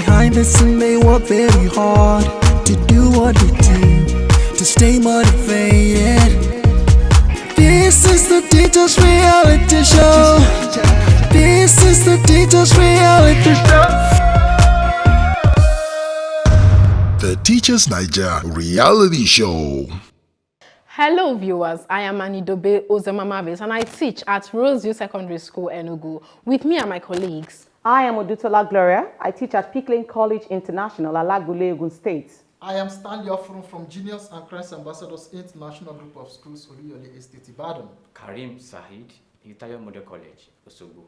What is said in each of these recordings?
Behind the scene they work very hard to do what they do, to stay motivated. This is the teacher's reality show. This is the teacher's reality show. The Teachers Naija reality show. Hello viewers, I am Anidobe Ozemamavis and I teach at Roseview Secondary School, Enugu. With me are my colleagues. I am Odutola Gloria. I teach at Peak Lane College International, Alagbule, Ogun State. I am Stanley Ofrun from Genius and Christ Ambassadors International Group of Schools, Oluyole Estate, Ibadan. Karim Sahid, Itayo Model College, Osogbo.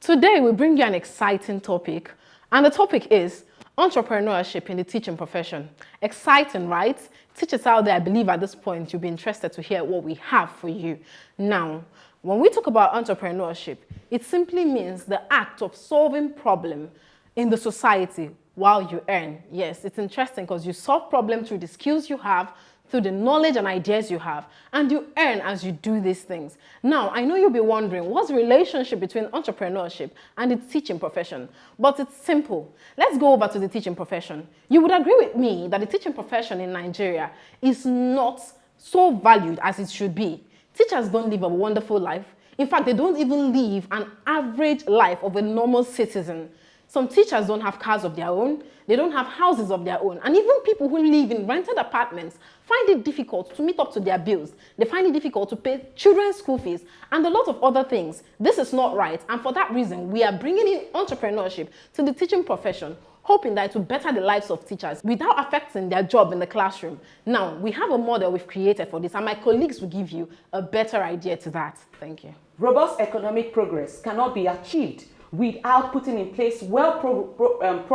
Today we bring you an exciting topic, and the topic is entrepreneurship in the teaching profession. Exciting, right? Teachers out there, I believe at this point you'll be interested to hear what we have for you. Now, when we talk about entrepreneurship, it simply means the act of solving problems in the society while you earn. Yes, it's interesting because you solve problems through the skills you have, through the knowledge and ideas you have, and you earn as you do these things. Now, I know you'll be wondering, what's the relationship between entrepreneurship and the teaching profession? But it's simple. Let's go over to the teaching profession. You would agree with me that the teaching profession in Nigeria is not so valued as it should be. Teachers don't live a wonderful life. In fact, they don't even live an average life of a normal citizen. Some teachers don't have cars of their own, they don't have houses of their own, and even people who live in rented apartments find it difficult to meet up to their bills. They find it difficult to pay children's school fees and a lot of other things. This is not right, and for that reason, we are bringing in entrepreneurship to the teaching profession, hoping that it will better the lives of teachers without affecting their job in the classroom. Now, we have a model we've created for this, and my colleagues will give you a better idea to that. Thank you. Robust economic progress cannot be achieved without putting in place well-focused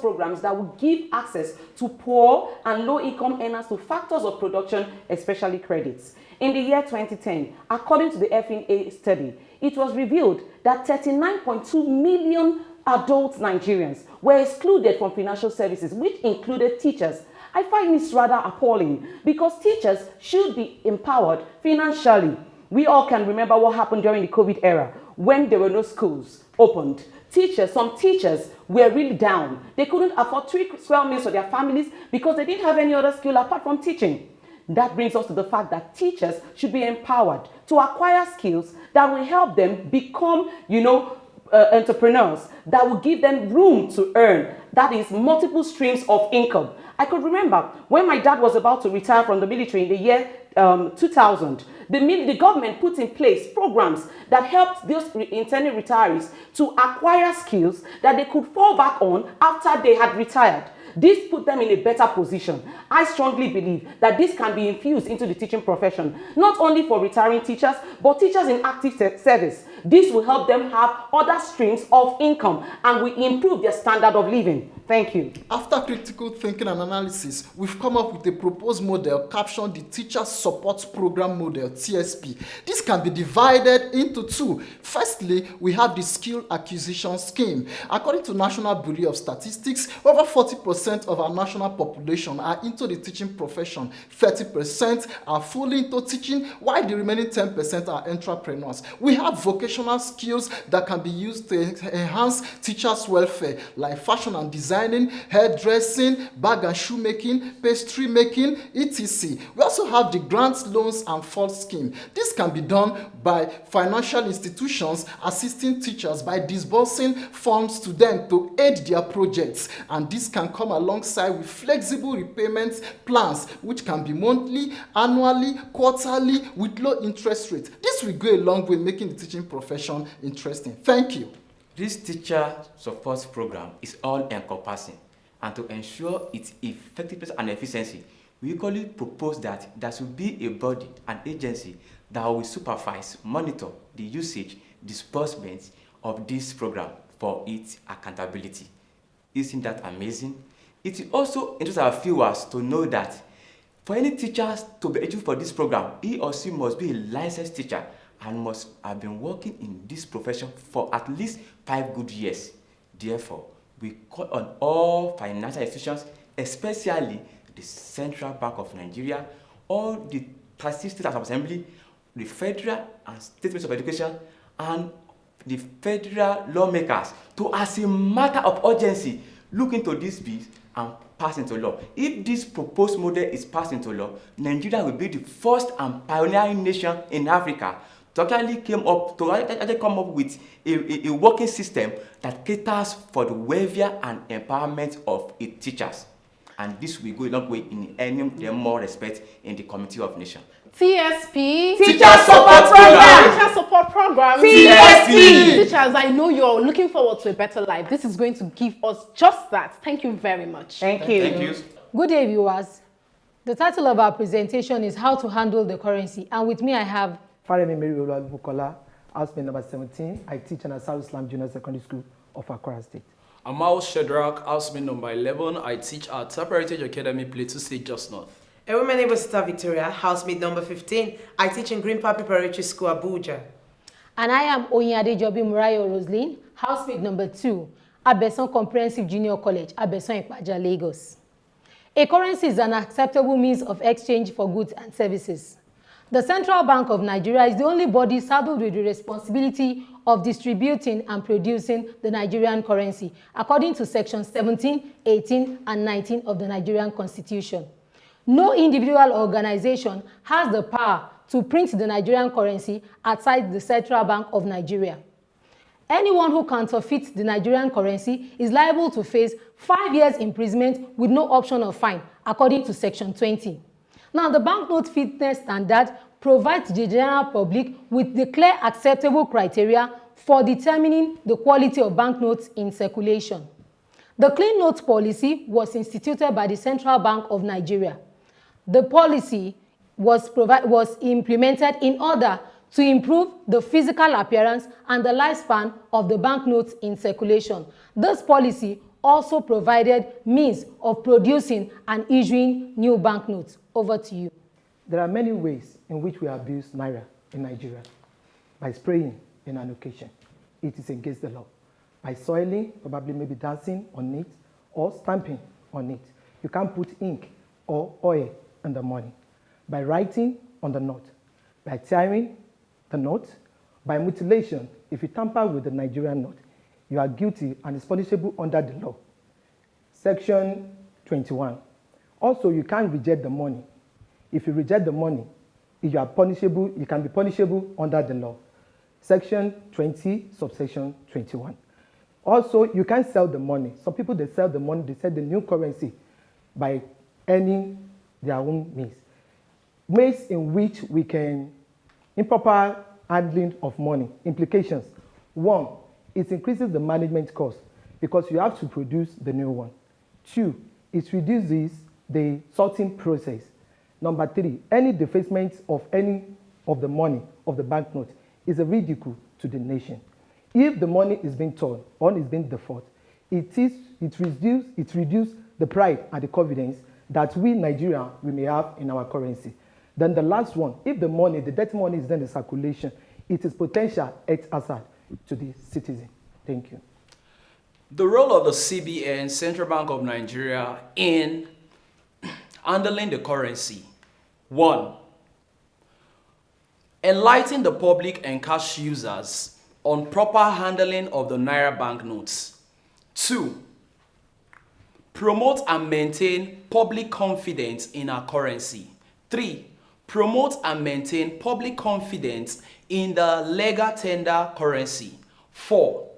programs that will give access to poor and low-income earners to factors of production, especially credits. In the year 2010, according to the FNA study, it was revealed that 39.2 million adult Nigerians were excluded from financial services, which included teachers. I find this rather appalling because teachers should be empowered financially. We all can remember what happened during the COVID era when there were no schools opened. Some teachers were really down. They couldn't afford 3 square meals for their families because they didn't have any other skill apart from teaching. That brings us to the fact that teachers should be empowered to acquire skills that will help them become, entrepreneurs, that will give them room to earn. That is multiple streams of income. I could remember when my dad was about to retire from the military in the year 2000, the government put in place programs that helped those intending retirees to acquire skills that they could fall back on after they had retired. This put them in a better position. I strongly believe that this can be infused into the teaching profession, not only for retiring teachers, but teachers in active service. This will help them have other streams of income and will improve their standard of living. Thank you. After critical thinking and analysis, we've come up with a proposed model captioned the Teacher Support Program Model, TSP. This can be divided into two. Firstly, we have the Skill Acquisition Scheme. According to National Bureau of Statistics, over 40% of our national population are into the teaching profession. 30% are fully into teaching, while the remaining 10% are entrepreneurs. We have vocational skills that can be used to enhance teachers' welfare, like fashion and designing, hairdressing, bag and shoe making, pastry making, etc. We also have the grants, loans, and funds scheme. This can be done by financial institutions assisting teachers by disbursing funds to them to aid their projects, and this can come alongside with flexible repayment plans, which can be monthly, annually, quarterly, with low interest rate. This will go a long way making the teaching profession interesting. Thank you. This teacher support program is all-encompassing, and to ensure its effectiveness and efficiency, we equally propose that there should be a body, an agency that will supervise, monitor the usage, disbursement of this program for its accountability. Isn't that amazing? It will also interest our viewers to know that for any teachers to be eligible for this program, he or she must be a licensed teacher and must have been working in this profession for at least 5 good years. Therefore, we call on all financial institutions, especially the Central Bank of Nigeria, all the State Assembly, the federal and state ministries of education, and the federal lawmakers to, as a matter of urgency, look into this bill and pass into law. If this proposed model is passed into law, Nigeria will be the first and pioneering nation in Africa to actually come up with a working system that caters for the welfare and empowerment of its teachers. And this will go a long way in earning more respect in the community of nations. TSP. Teacher Support Program. Teacher Support Program. TSP. Teachers, I know you're looking forward to a better life. This is going to give us just that. Thank you very much. Thank you. Thank you. Good day, viewers. The title of our presentation is How to Handle the Currency. And with me, I have Faremi Mary Bukola, housemate number 17. I teach in Asar Islam Junior Secondary School of Accra State. Amal Shedrack, housemate number 11. I teach at Top Heritage Academy, Plateau State, just north. My name is Sister Victoria, housemate number 15. I teach in Green Park Preparatory School, Abuja. And I am Oyinade Jobi Murayo Roslyn, housemate number 2, Abeson Comprehensive Junior College, Abeson Ipaja, Lagos. A currency is an acceptable means of exchange for goods and services. The Central Bank of Nigeria is the only body saddled with the responsibility of distributing and producing the Nigerian currency, according to Section 17, 18, and 19 of the Nigerian Constitution. No individual organization has the power to print the Nigerian currency outside the Central Bank of Nigeria. Anyone who counterfeits the Nigerian currency is liable to face 5 years imprisonment with no option of fine, according to Section 20. Now, the banknote fitness standard provides the general public with the clear acceptable criteria for determining the quality of banknotes in circulation. The clean note policy was instituted by the Central Bank of Nigeria. The policy was implemented in order to improve the physical appearance and the lifespan of the banknotes in circulation. This policy also provided means of producing and issuing new banknotes. Over to you. There are many ways in which we abuse Naira in Nigeria. By spraying in an occasion, it is against the law. By soiling, probably maybe dancing on it, or stamping on it. You can't put ink or oil in the money. By writing on the note, by tearing the note, by mutilation. If you tamper with the Nigerian note, you are guilty and is punishable under the law. Section 21. Also, you can't reject the money. If you reject the money, you are punishable, you can be punishable under the law. Section 20, subsection 21. Also, you can't sell the money. Some people, they sell the money, they sell the new currency by earning their own means. Ways in which we can improper handling of money. Implications. 1, it increases the management cost because you have to produce the new one. 2, it reduces the sorting process. Number 3, any defacement of any of the money of the banknote is a ridicule to the nation. If the money is being torn or is being default, it reduces the pride and the confidence that we Nigerians we may have in our currency. Then the last one, if the money, the dirty money is then in circulation, it is potential hazard to the citizen. Thank you. The role of the CBN, Central Bank of Nigeria, in handling the currency. 1, enlighten the public and cash users on proper handling of the Naira banknotes. 2, promote and maintain public confidence in our currency. 3, promote and maintain public confidence in the legal tender currency. 4,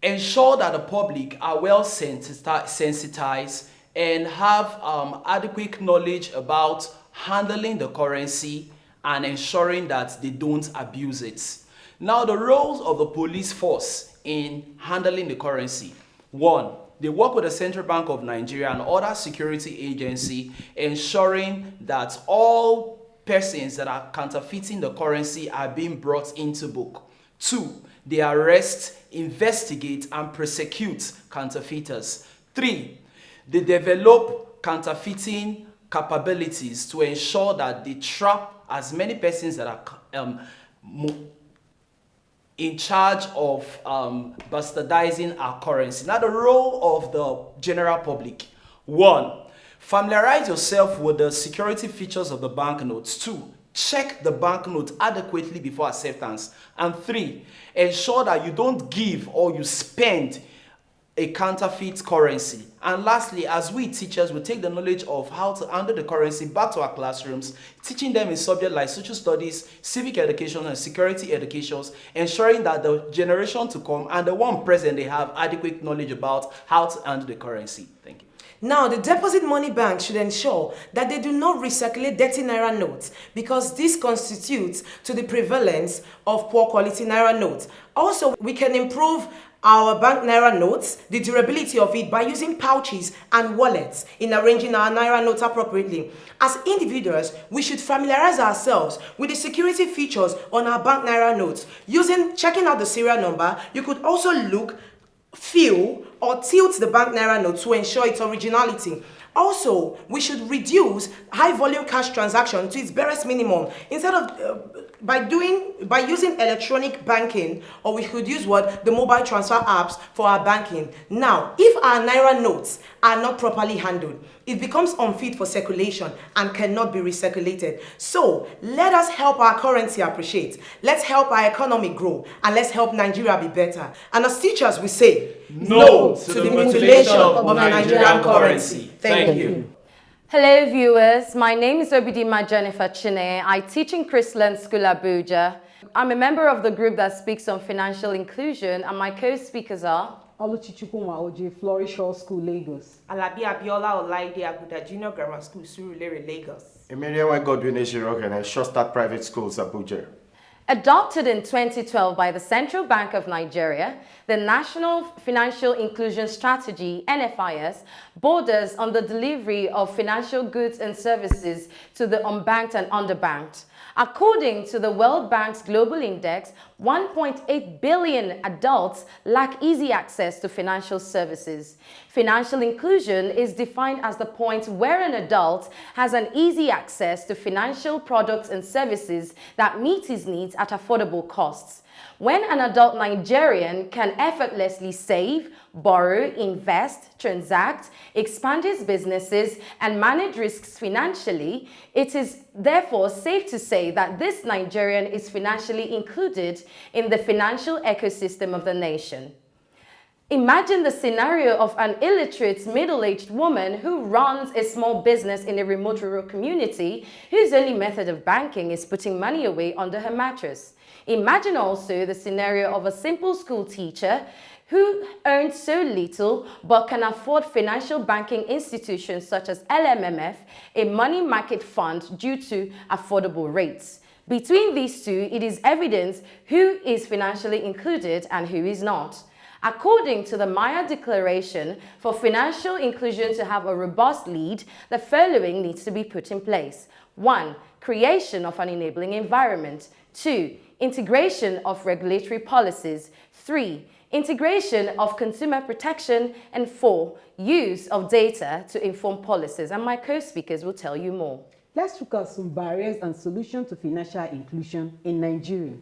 ensure that the public are well sensitized and have adequate knowledge about handling the currency and ensuring that they don't abuse it. Now, the roles of the police force in handling the currency. 1, they work with the Central Bank of Nigeria and other security agency, ensuring that all persons that are counterfeiting the currency are being brought into book. 2, they arrest, investigate, and prosecute counterfeiters. 3, they develop counterfeiting capabilities to ensure that they trap as many persons that are in charge of bastardizing our currency. Now, the role of the general public. 1, familiarize yourself with the security features of the banknotes. 2, Check the banknote adequately before acceptance. And 3, ensure that you don't give or you spend a counterfeit currency. And lastly, as we teachers, we take the knowledge of how to handle the currency back to our classrooms, teaching them in subjects like social studies, civic education, and security educations, ensuring that the generation to come and the one present, they have adequate knowledge about how to handle the currency. Thank you. Now, the deposit money bank should ensure that they do not recirculate dirty naira notes, because this constitutes to the prevalence of poor quality naira notes. Also, we can improve our bank naira notes, the durability of it, by using pouches and wallets in arranging our naira notes appropriately. As individuals, we should familiarize ourselves with the security features on our bank naira notes. Checking out the serial number, you could also look, feel, or tilt the bank naira note to ensure its originality. Also, we should reduce high volume cash transaction to its barest minimum. Instead of by using electronic banking, or we could use the mobile transfer apps for our banking. Now, if our naira notes are not properly handled, it becomes unfit for circulation and cannot be recirculated. So let us help our currency appreciate. Let's help our economy grow, and let's help Nigeria be better. And as teachers, we say no to the mutilation of the Nigerian currency. Thank you. Hello viewers, my name is Obidima Jennifer Chine. I teach in Chrisland School Abuja. I'm a member of the group that speaks on financial inclusion, and my co-speakers are Oluchichukwu Oje, Flourish Hall School, Lagos. Alabi Abiola Olaide Aguda Junior Grammar School, Surulere, Lagos. Emiriawa Godwin Eshirok and Short Start Private Schools, Abuja. Adopted in 2012 by the Central Bank of Nigeria, the National Financial Inclusion Strategy, NFIS, borders on the delivery of financial goods and services to the unbanked and underbanked. According to the World Bank's Global Index, 1.8 billion adults lack easy access to financial services. Financial inclusion is defined as the point where an adult has an easy access to financial products and services that meet his needs at affordable costs. When an adult Nigerian can effortlessly save, borrow, invest, transact, expand his businesses, and manage risks financially, it is therefore safe to say that this Nigerian is financially included in the financial ecosystem of the nation. Imagine the scenario of an illiterate middle-aged woman who runs a small business in a remote rural community whose only method of banking is putting money away under her mattress. Imagine also the scenario of a simple school teacher who earns so little but can afford financial banking institutions such as LMMF, a money market fund, due to affordable rates. Between these two, it is evident who is financially included and who is not. According to the Maya Declaration, for financial inclusion to have a robust lead, the following needs to be put in place. 1. Creation of an enabling environment. 2. Integration of regulatory policies. 3. Integration of consumer protection. And 4. Use of data to inform policies. And my co-speakers will tell you more. Let's look at some barriers and solutions to financial inclusion in Nigeria.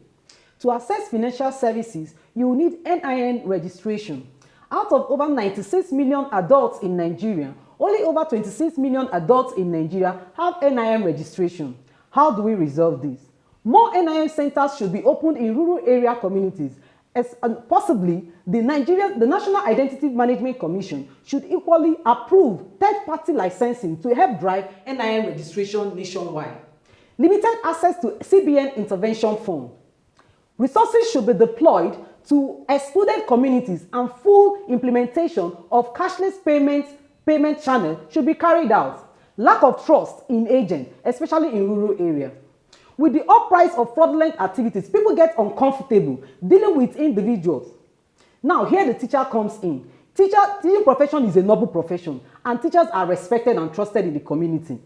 To access financial services, you will need NIN registration. Out of over 96 million adults in Nigeria, only over 26 million adults in Nigeria have NIN registration. How do we resolve this? More NIN centers should be opened in rural area communities. Possibly, the National Identity Management Commission should equally approve third-party licensing to help drive NIN registration nationwide. Limited access to CBN Intervention Fund. Resources should be deployed to excluded communities, and full implementation of cashless payment channel should be carried out. Lack of trust in agents, especially in rural areas. With the uprise of fraudulent activities, people get uncomfortable dealing with individuals. Now, here the teacher comes in. Teaching profession is a noble profession, and teachers are respected and trusted in the community.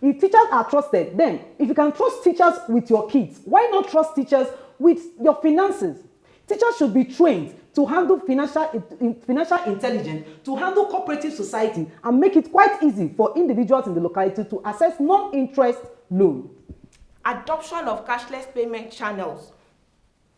If teachers are trusted, then if you can trust teachers with your kids, why not trust teachers with your finances? Teachers should be trained to handle financial intelligence, to handle cooperative society, and make it quite easy for individuals in the locality to access non-interest loan. Adoption of cashless payment channels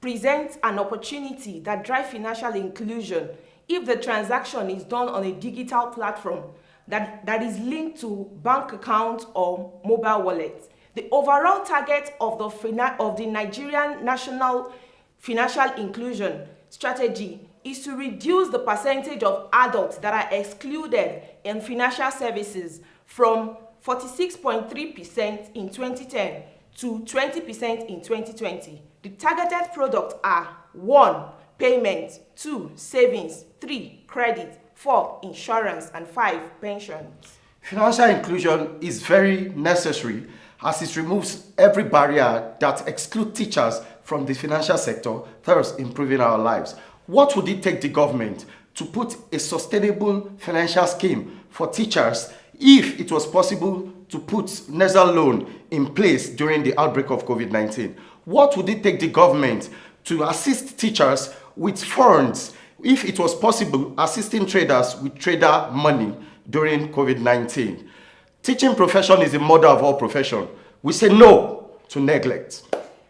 presents an opportunity that drives financial inclusion if the transaction is done on a digital platform that is linked to bank account or mobile wallet. The overall target of the Nigerian National Financial Inclusion Strategy is to reduce the percentage of adults that are excluded in financial services from 46.3% in 2010 to 20% in 2020. The targeted products are 1. Payment, 2. Savings, 3. Credit, 4. Insurance, and 5. Pensions. Financial inclusion is very necessary as it removes every barrier that excludes teachers from the financial sector, thus improving our lives. What would it take the government to put a sustainable financial scheme for teachers if it was possible to put nasal loan in place during the outbreak of COVID-19? What would it take the government to assist teachers with funds if it was possible assisting traders with trader money during COVID-19? Teaching profession is the mother of all profession. We say no to neglect.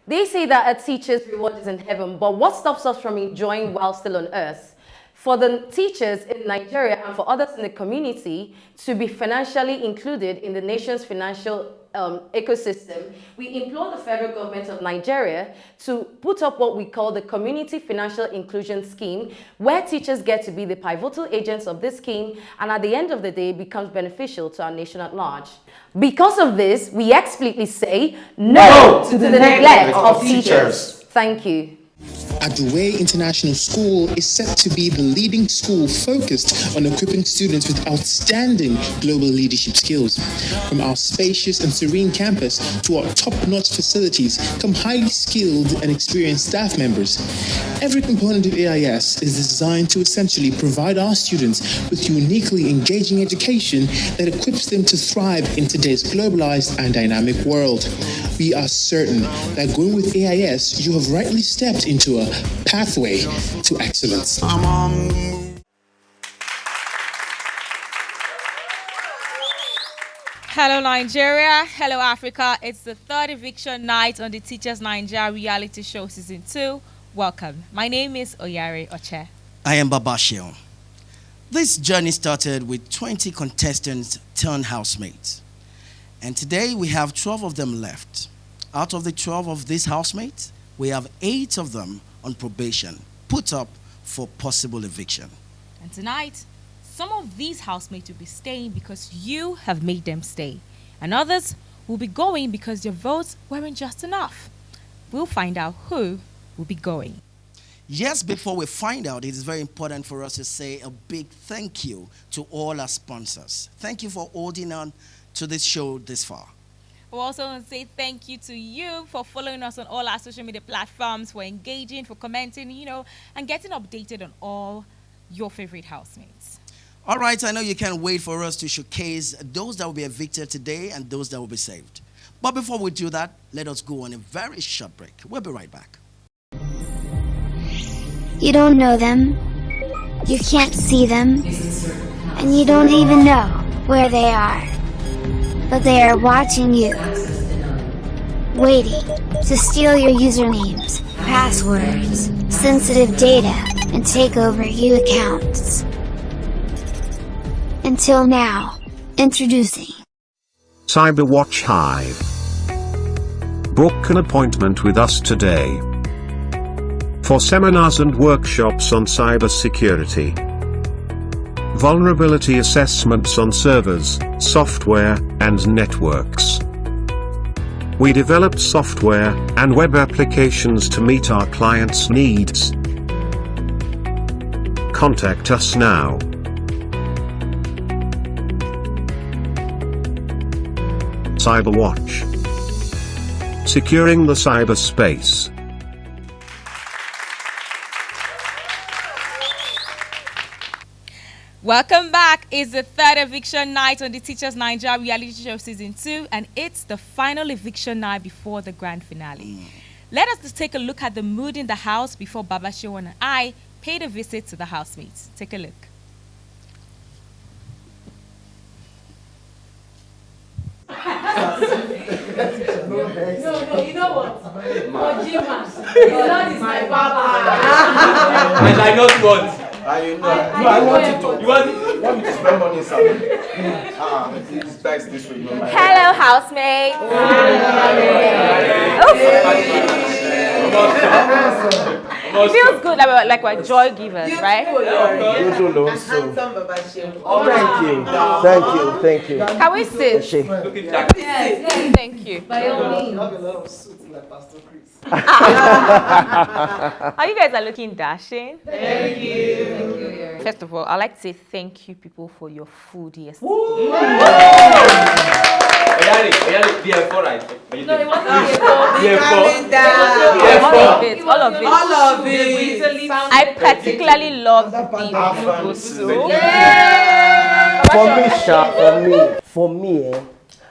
They say that a teacher's reward is in heaven, but what stops us from enjoying while still on earth? For the teachers in Nigeria and for others in the community to be financially included in the nation's financial ecosystem, we implore the federal government of Nigeria to put up what we call the Community Financial Inclusion Scheme, where teachers get to be the pivotal agents of this scheme and at the end of the day becomes beneficial to our nation at large. Because of this, we explicitly say no to the neglect of teachers. Thank you. Aduwe International School is set to be the leading school focused on equipping students with outstanding global leadership skills. From our spacious and serene campus to our top-notch facilities come highly skilled and experienced staff members. Every component of AIS is designed to essentially provide our students with uniquely engaging education that equips them to thrive in today's globalized and dynamic world. We are certain that going with AIS, you have rightly stepped into a pathway to excellence. Hello Nigeria, hello Africa. It's the third eviction night on the Teachers Naija reality show season 2. Welcome. My name is Oyare Oche. I am Babashio. This journey started with 20 contestants turned housemates. And today we have 12 of them left. Out of the 12 of these housemates, we have 8 of them on probation, put up for possible eviction. And tonight, some of these housemates will be staying because you have made them stay. And others will be going because your votes weren't just enough. We'll find out who will be going. Yes, before we find out, it is very important for us to say a big thank you to all our sponsors. Thank you for holding on to this show this far. We also want to say thank you to you for following us on all our social media platforms, for engaging, for commenting, and getting updated on all your favorite housemates. All right, I know you can't wait for us to showcase those that will be evicted today and those that will be saved. But before we do that, let us go on a very short break. We'll be right back. You don't know them, you can't see them, and you don't even know where they are. But they are watching you, waiting to steal your usernames, passwords, sensitive data, and take over your accounts. Until now, introducing Cyberwatch Hive. Book an appointment with us today for seminars and workshops on cybersecurity, vulnerability assessments on servers, software, and networks. We develop software and web applications to meet our clients' needs. Contact us now. Cyberwatch. Securing the cyberspace. Welcome back. It's the third eviction night on the Teachers Naija reality show season 2, and it's the final eviction night before the grand finale. Let us just take a look at the mood in the house before Babashio and I paid a visit to the housemates. Take a look. No, you know what? Ojima, his Lord is my papa. And I not want. I want you to. You want me to spend money in salon? That's this way. Hello, housemates. It feels good like we're joy givers, right? Thank you. Can we sit? Yes, thank you. By all means. You have a lot of suits like Pastor Chris. Oh, you guys are looking dashing. Thank you. First of all, I'd like to say thank you, people, for your food yesterday. DF4, right? No, it wasn't DF4. All of it. I particularly love the beef soup. For me,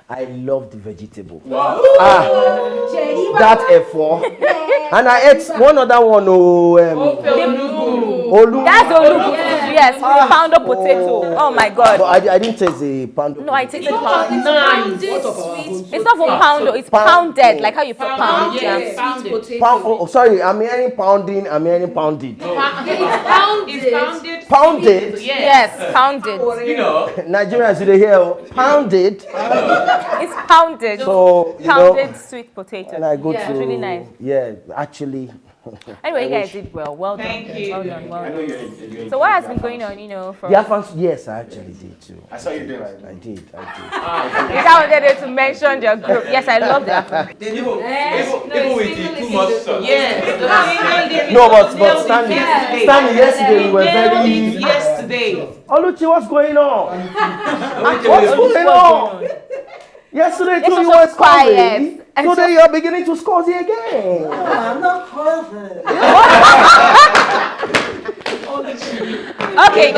I love the vegetable. Wow. That F4. And I ate one other one. Olu. That's Olu. Yes, pound of potato. Oh my God. But I didn't taste the pound. No, I tasted pound. It's not from pound, it's pounded, like how you put pound. Yes. Sorry, I'm hearing pounding. I'm hearing pounded. It's Pounded? Yes, pounded. You know, Nigerians, you hear pounded. It's pounded. So, pounded sweet potato. And I go It's to really nice. Yeah, actually. Anyway, you guys did well. Well done. Thank you. Well done. So what has been going on, from... Yes, I actually did too. I saw you doing it. I did. Is that wanted to mention your group? Yes, I love that. Even with the too much sauce. Yes. No, but Stanley, yesterday we were very... Yesterday. Oluchi, what's going on? What's going on? Yesterday too, you were quiet. Today you're beginning to scozy again. No, I'm not covered. Okay,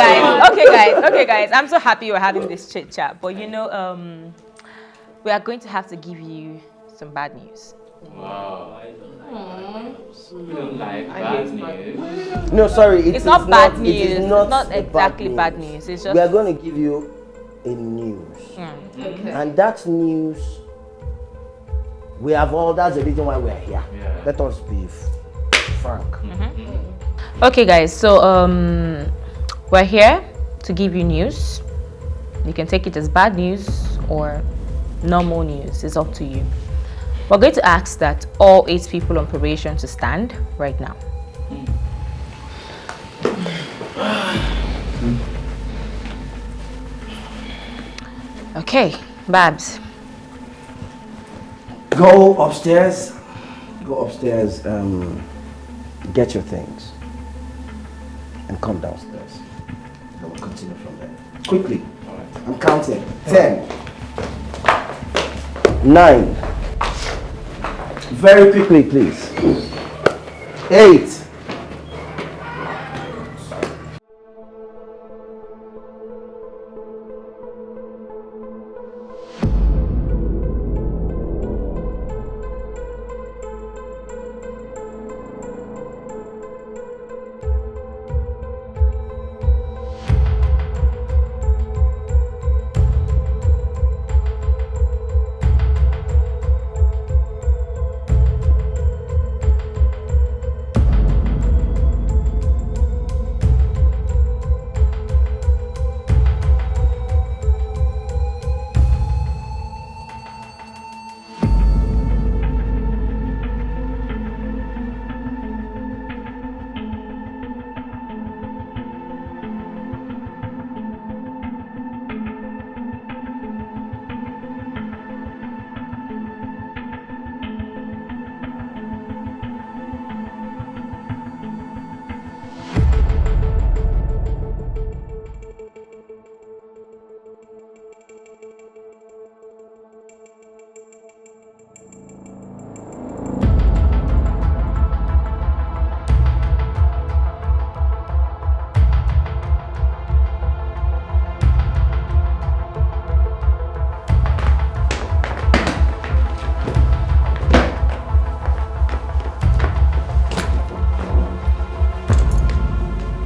guys. I'm so happy we're having this chit chat. But we are going to have to give you some bad news. Wow. We don't like bad news. No, sorry. It's not bad news. It is It's not exactly bad news. It's just... We are going to give you a news. Okay. And that news, we have all, that's the reason why we are here. Yeah. Let us be frank. Okay, guys, so we're here to give you news. You can take it as bad news or normal news. It's up to you. We're going to ask that all 8 people on probation to stand right now. Okay, Babs. Go upstairs, get your things, and come downstairs. And we'll continue from there. Quickly. I'm counting. 10, 9. Very quickly, please. 8.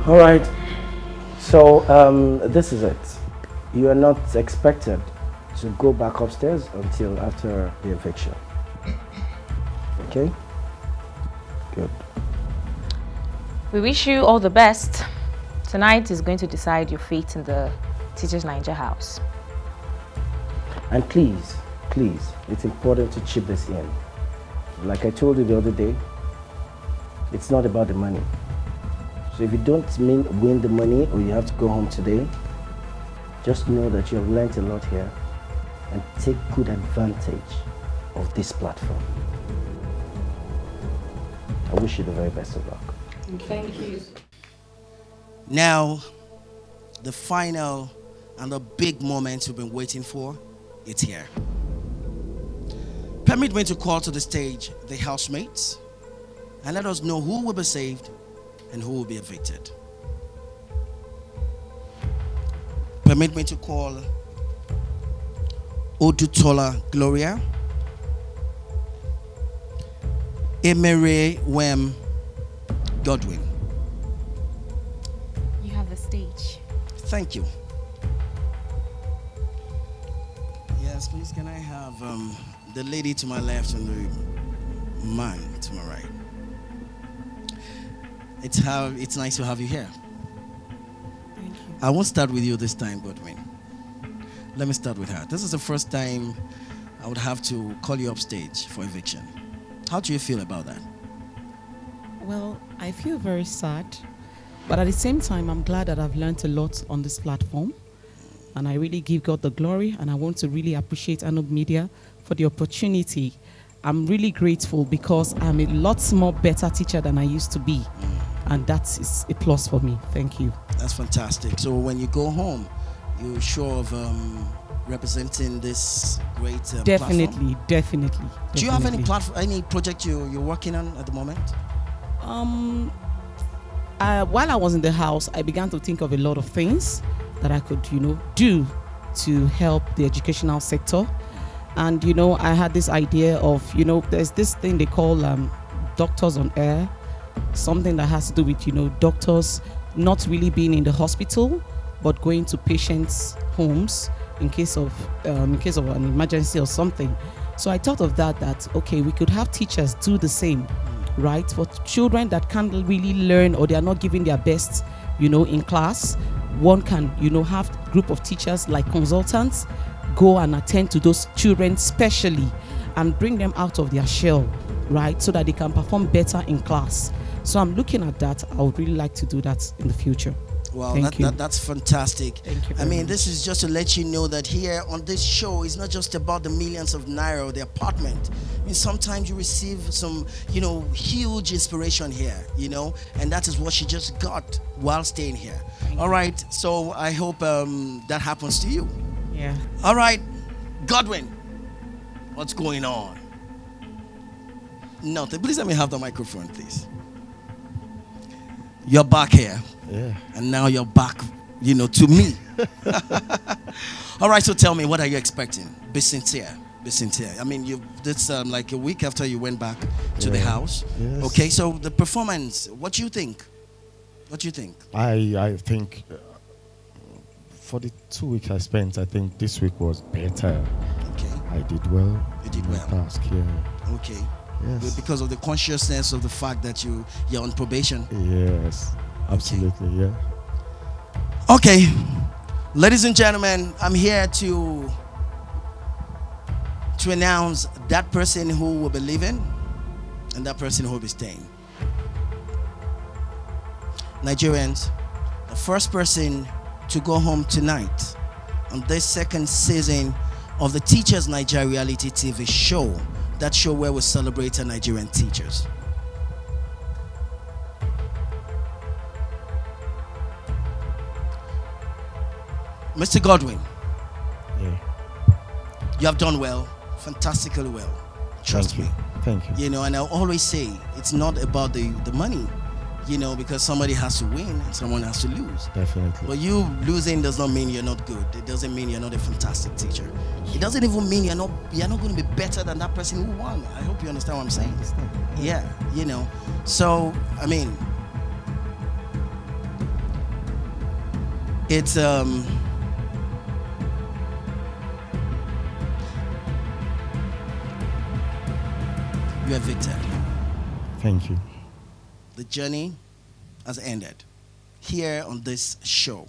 All right, so this is it. You are not expected to go back upstairs until after the eviction. Okay? Good. We wish you all the best Tonight is going to decide your fate in the Teachers Naija house. And please, it's important to chip this in. Like I told you the other day, it's not about the money. So if you don't win the money or you have to go home today, just know that you have learned a lot here and take good advantage of this platform. I wish you the very best of luck. Thank you. Now, the final and the big moment you've been waiting for, it's here. Permit me to call to the stage the housemates and let us know who will be saved and who will be evicted. Permit me to call Odutola Gloria, Emere Wem Godwin. You have the stage. Thank you. Yes, please, can I have the lady to my left and the man to my right? It's nice to have you here. Thank you. I won't start with you this time, Godwin. Let me start with her. This is the first time I would have to call you upstage for eviction. How do you feel about that? Well, I feel very sad, but at the same time, I'm glad that I've learned a lot on this platform, and I really give God the glory, and I want to really appreciate Anob Media for the opportunity. I'm really grateful because I'm a lot more better teacher than I used to be, and that is a plus for me. Thank you. That's fantastic. So when you go home, you're sure of representing this great platform? Definitely. Do you have any platform, any project you're working on at the moment? While I was in the house, I began to think of a lot of things that I could, do to help the educational sector. And, I had this idea of, there's this thing they call doctors on air, something that has to do with, doctors not really being in the hospital, but going to patients' homes in case of an emergency or something. So I thought of that okay, we could have teachers do the same, right? For children that can't really learn or they are not giving their best, in class, one can, have group of teachers like consultants go and attend to those children specially and bring them out of their shell, right? So that they can perform better in class. So I'm looking at that. I would really like to do that in the future. Wow, Thank you. that's fantastic. Thank you I mean, this is just to let you know that here on this show, it's not just about the millions of naira or the apartment. I mean, sometimes you receive some, huge inspiration here, and that is what she just got while staying here. All right, so I hope that happens to you. Yeah. All right, Godwin, what's going on? Nothing. Please let me have the microphone, please. You're back here. Yeah. And now you're back, to me. All right, so tell me, what are you expecting? Be sincere. I mean, that's like a week after you went back to the house. Yes. Okay, so the performance, what do you think? I think for the 2 weeks I spent, I think this week was better. Okay. I did well. You did well. Task, yeah. Okay. Yes. Because of the consciousness of the fact that you're on probation. Yes. Absolutely, yeah. Okay, ladies and gentlemen, I'm here to announce that person who will be leaving and that person who will be staying. Nigerians, the first person to go home tonight on this second season of the Teachers Naija reality TV show, that show where we celebrate our Nigerian teachers. Mr. Godwin, yeah. You have done well, fantastically well. Trust me. Thank you. And I always say it's not about the money, because somebody has to win and someone has to lose. Definitely. But you losing does not mean you're not good. It doesn't mean you're not a fantastic teacher. It doesn't even mean you're not going to be better than that person who won. I hope you understand what I'm saying. Yeah, So, I mean, it's you are evicted. Thank you. The journey has ended. here on this show.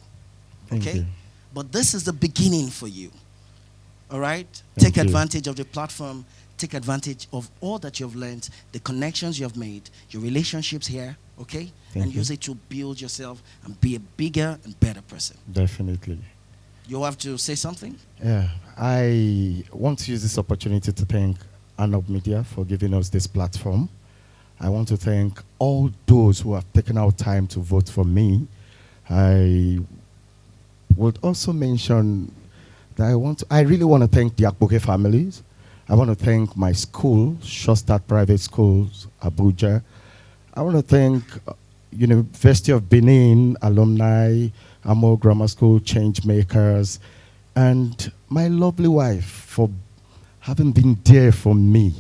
Thank Okay? you. But this is the beginning for you. All right? Thank Take you. advantage of the platform. Take advantage of all that you've learned, the connections you have made, your relationships here, okay? Thank and you. use it to build yourself and be a bigger and better person. Definitely. You have to say something? Yeah, I want to use this opportunity to thank Anob Media for giving us this platform. I want to thank all those who have taken out time to vote for me. I would also mention that I really want to thank the Akboke families. I want to thank my school, Shostad Private Schools, Abuja. I want to thank University of Benin alumni, Amo Grammar School change makers, and my lovely wife for having been there for me.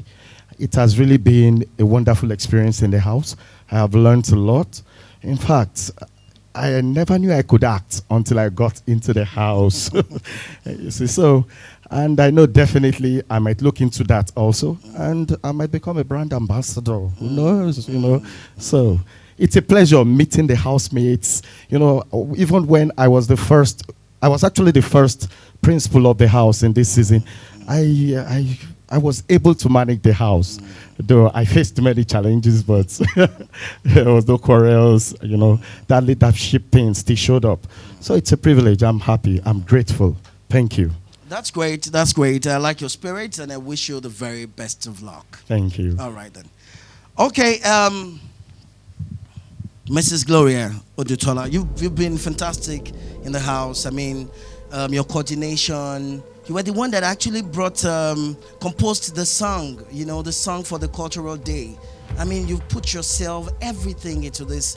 It has really been a wonderful experience in the house. I have learned a lot. In fact, I never knew I could act until I got into the house. You see, so, and I know definitely I might look into that also, and I might become a brand ambassador. Who knows, So, it's a pleasure meeting the housemates. Even when I was actually the first principal of the house in this season. I was able to manage the house, though I faced many challenges, but there was no quarrels. That leadership thing still showed up. So it's a privilege. I'm happy. I'm grateful. Thank you. That's great. That's great. I like your spirit, and I wish you the very best of luck. Thank you. All right, then. Okay, Mrs. Gloria Odutola, you've been fantastic in the house. I mean, your coordination. You were the one that actually composed the song, the song for the cultural day. I mean, you've put yourself, everything into this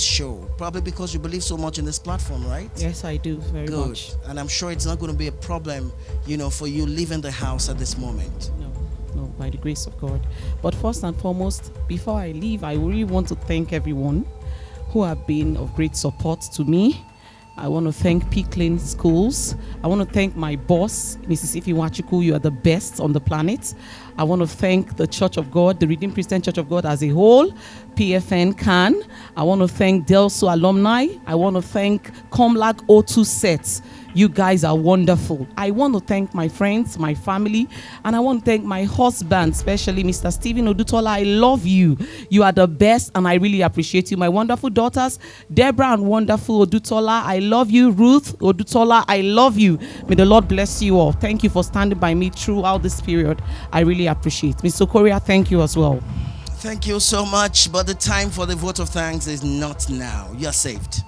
show, probably because you believe so much in this platform, right? Yes, I do, very much. And I'm sure it's not going to be a problem, for you leaving the house at this moment. No, by the grace of God. But first and foremost, before I leave, I really want to thank everyone who have been of great support to me. I want to thank Peakland Schools. I want to thank my boss, Mrs. Ifi Wachuku. You are the best on the planet. I want to thank the Church of God, the Redeemed Christian Church of God as a whole, PFN CAN. I want to thank Delso alumni. I want to thank Comlag O2 Sets. You guys are wonderful. I want to thank my friends, my family, and I want to thank my husband, especially Mr. Stephen Odutola. I love you. You are the best, and I really appreciate you. My wonderful daughters, Deborah and wonderful Odutola, I love you. Ruth Odutola, I love you. May the Lord bless you all. Thank you for standing by me throughout this period. I really appreciate. Mr. Korea, thank you as well. Thank you so much, but the time for the vote of thanks is not now. You're saved.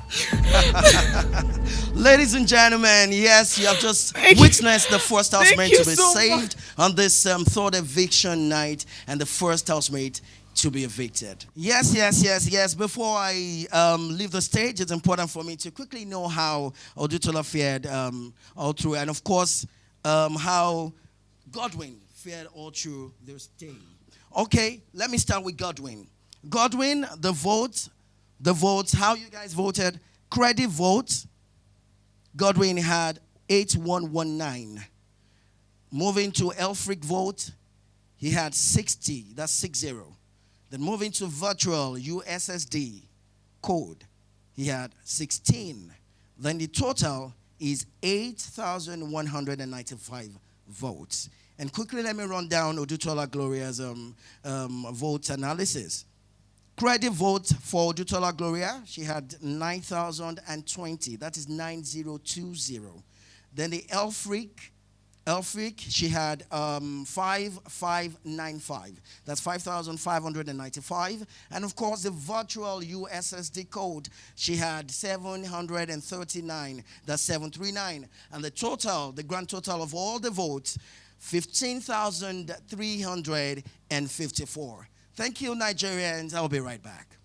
Ladies and gentlemen, yes, you have just witnessed the first housemate to be saved on this third eviction night, and the first housemate to be evicted. Yes. Before I leave the stage, it's important for me to quickly know how Odutola fared all through, and of course, how Godwin fared all through their stay. Okay, let me start with Godwin. Godwin, the votes, how you guys voted. Credit vote, Godwin had 8119. Moving to Elfric vote, he had 60, that's 60. Then moving to virtual USSD code, he had 16. Then the total is 8,195 votes. And quickly, let me run down Odutola Gloria's vote analysis. Credit vote for Odutola Gloria, she had 9,020. That is 9020. Then the Elfric, she had 5595. That's 5,595. And of course, the virtual USSD code, she had 739. That's 739. And the grand total of all the votes, 15,354. Thank you, Nigerians. I'll be right back.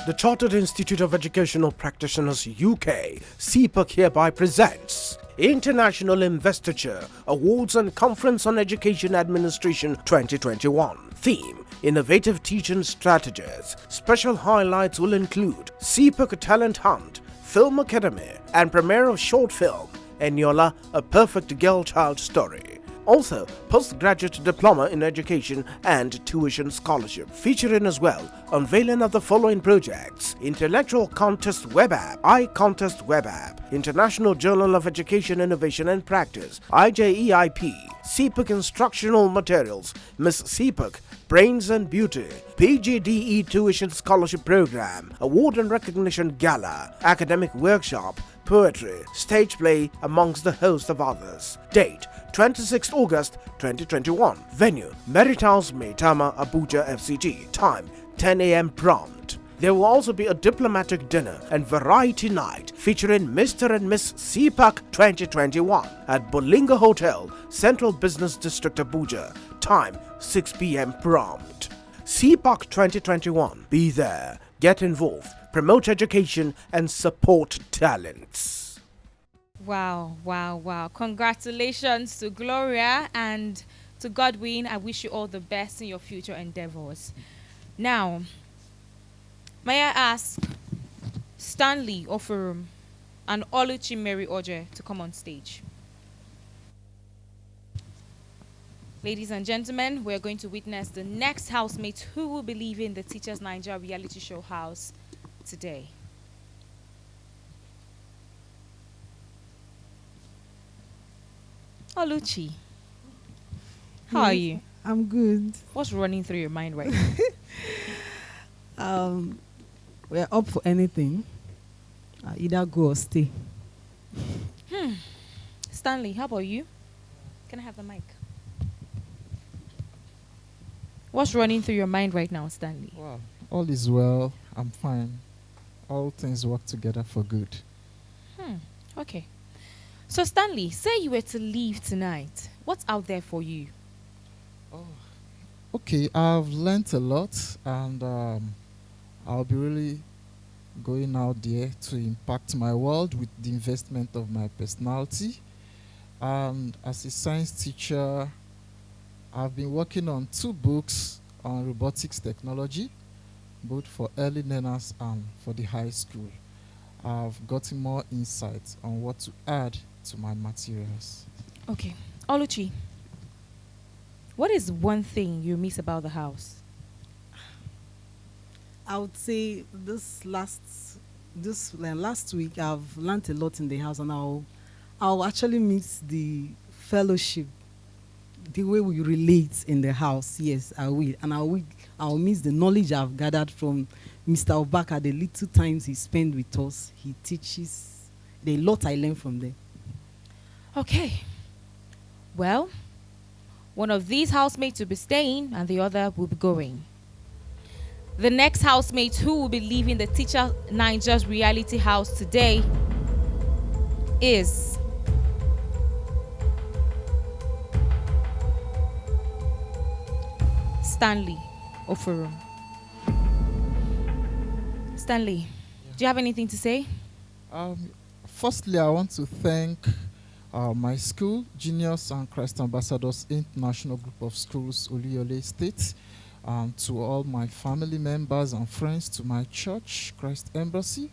The Chartered Institute of Educational Practitioners UK, CPEC, hereby presents International Investiture Awards and Conference on Education Administration 2021. Theme: Innovative Teaching Strategies. Special highlights will include CPEC Talent Hunt, Film Academy, and premiere of short film Eniola, A Perfect Girl Child Story. Also, postgraduate diploma in education and tuition scholarship. Featuring as well unveiling of the following projects: Intellectual Contest Web App, iContest Web App, International Journal of Education, Innovation and Practice, IJEIP, CPUC Instructional Materials, Miss CPUC, Brains and Beauty, PGDE Tuition Scholarship Program, Award and Recognition Gala, Academic Workshop, Poetry, Stage Play, amongst the host of others. Date: 26th August 2021. Venue: Merit House, Maitama, Abuja, FCT. Time: 10 a.m. prompt. There will also be a diplomatic dinner and variety night featuring Mr. and Miss CPAC 2021 at Bolinga Hotel, Central Business District, Abuja. Time: 6 p.m. prompt. CPAC 2021. Be there, get involved, promote education and support talents. Wow, wow, wow. Congratulations to Gloria and to Godwin. I wish you all the best in your future endeavors. Now, may I ask Stanley Oforum and Oluchi Mary Oje to come on stage. Ladies and gentlemen, we're going to witness the next housemate who will be leaving the Teachers Naija reality show house today. Oluchi, how are you? I'm good. What's running through your mind right now? We're up for anything. Either go or stay. Stanley, how about you? Can I have the mic? What's running through your mind right now, Stanley? Wow. All is well. I'm fine. All things work together for good. Okay. So, Stanley, say you were to leave tonight. What's out there for you? Okay, I've learnt a lot, and I'll be really going out there to impact my world with the investment of my personality. And as a science teacher, I've been working on 2 books on robotics technology, both for early learners and for the high school. I've gotten more insights on what to add to my materials. Okay. Oluchi, what is one thing you miss about the house? I would say last week I've learned a lot in the house, and I'll actually miss the fellowship, the way we relate in the house. Yes, I will, and I'll miss the knowledge I've gathered from Mr. Obaka. The little times he spent with us, he teaches. There's a lot I learned from them. Okay. Well, one of these housemates will be staying and the other will be going. The next housemate who will be leaving the Teacher Naija's reality house today is Stanley Oforum. Stanley, do you have anything to say? Firstly, I want to thank my school, Genius and Christ Ambassadors International Group of Schools, Oluyole State, to all my family members and friends, to my church, Christ Embassy,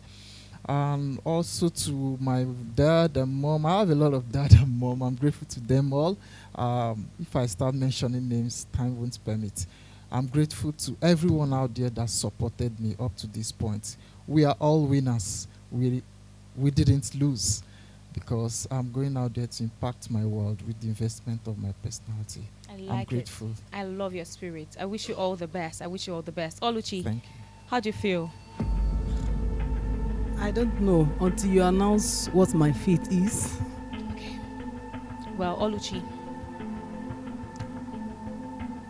and also to my dad and mom. I have a lot of dad and mom. I'm grateful to them all. If I start mentioning names, time won't permit. I'm grateful to everyone out there that supported me up to this point. We are all winners. We didn't lose, because I'm going out there to impact my world with the investment of my personality. I'm grateful. I love your spirit. I wish you all the best. I wish you all the best. Oluchi, thank you. How do you feel? I don't know until you announce what my fate is. Okay. Well, Oluchi,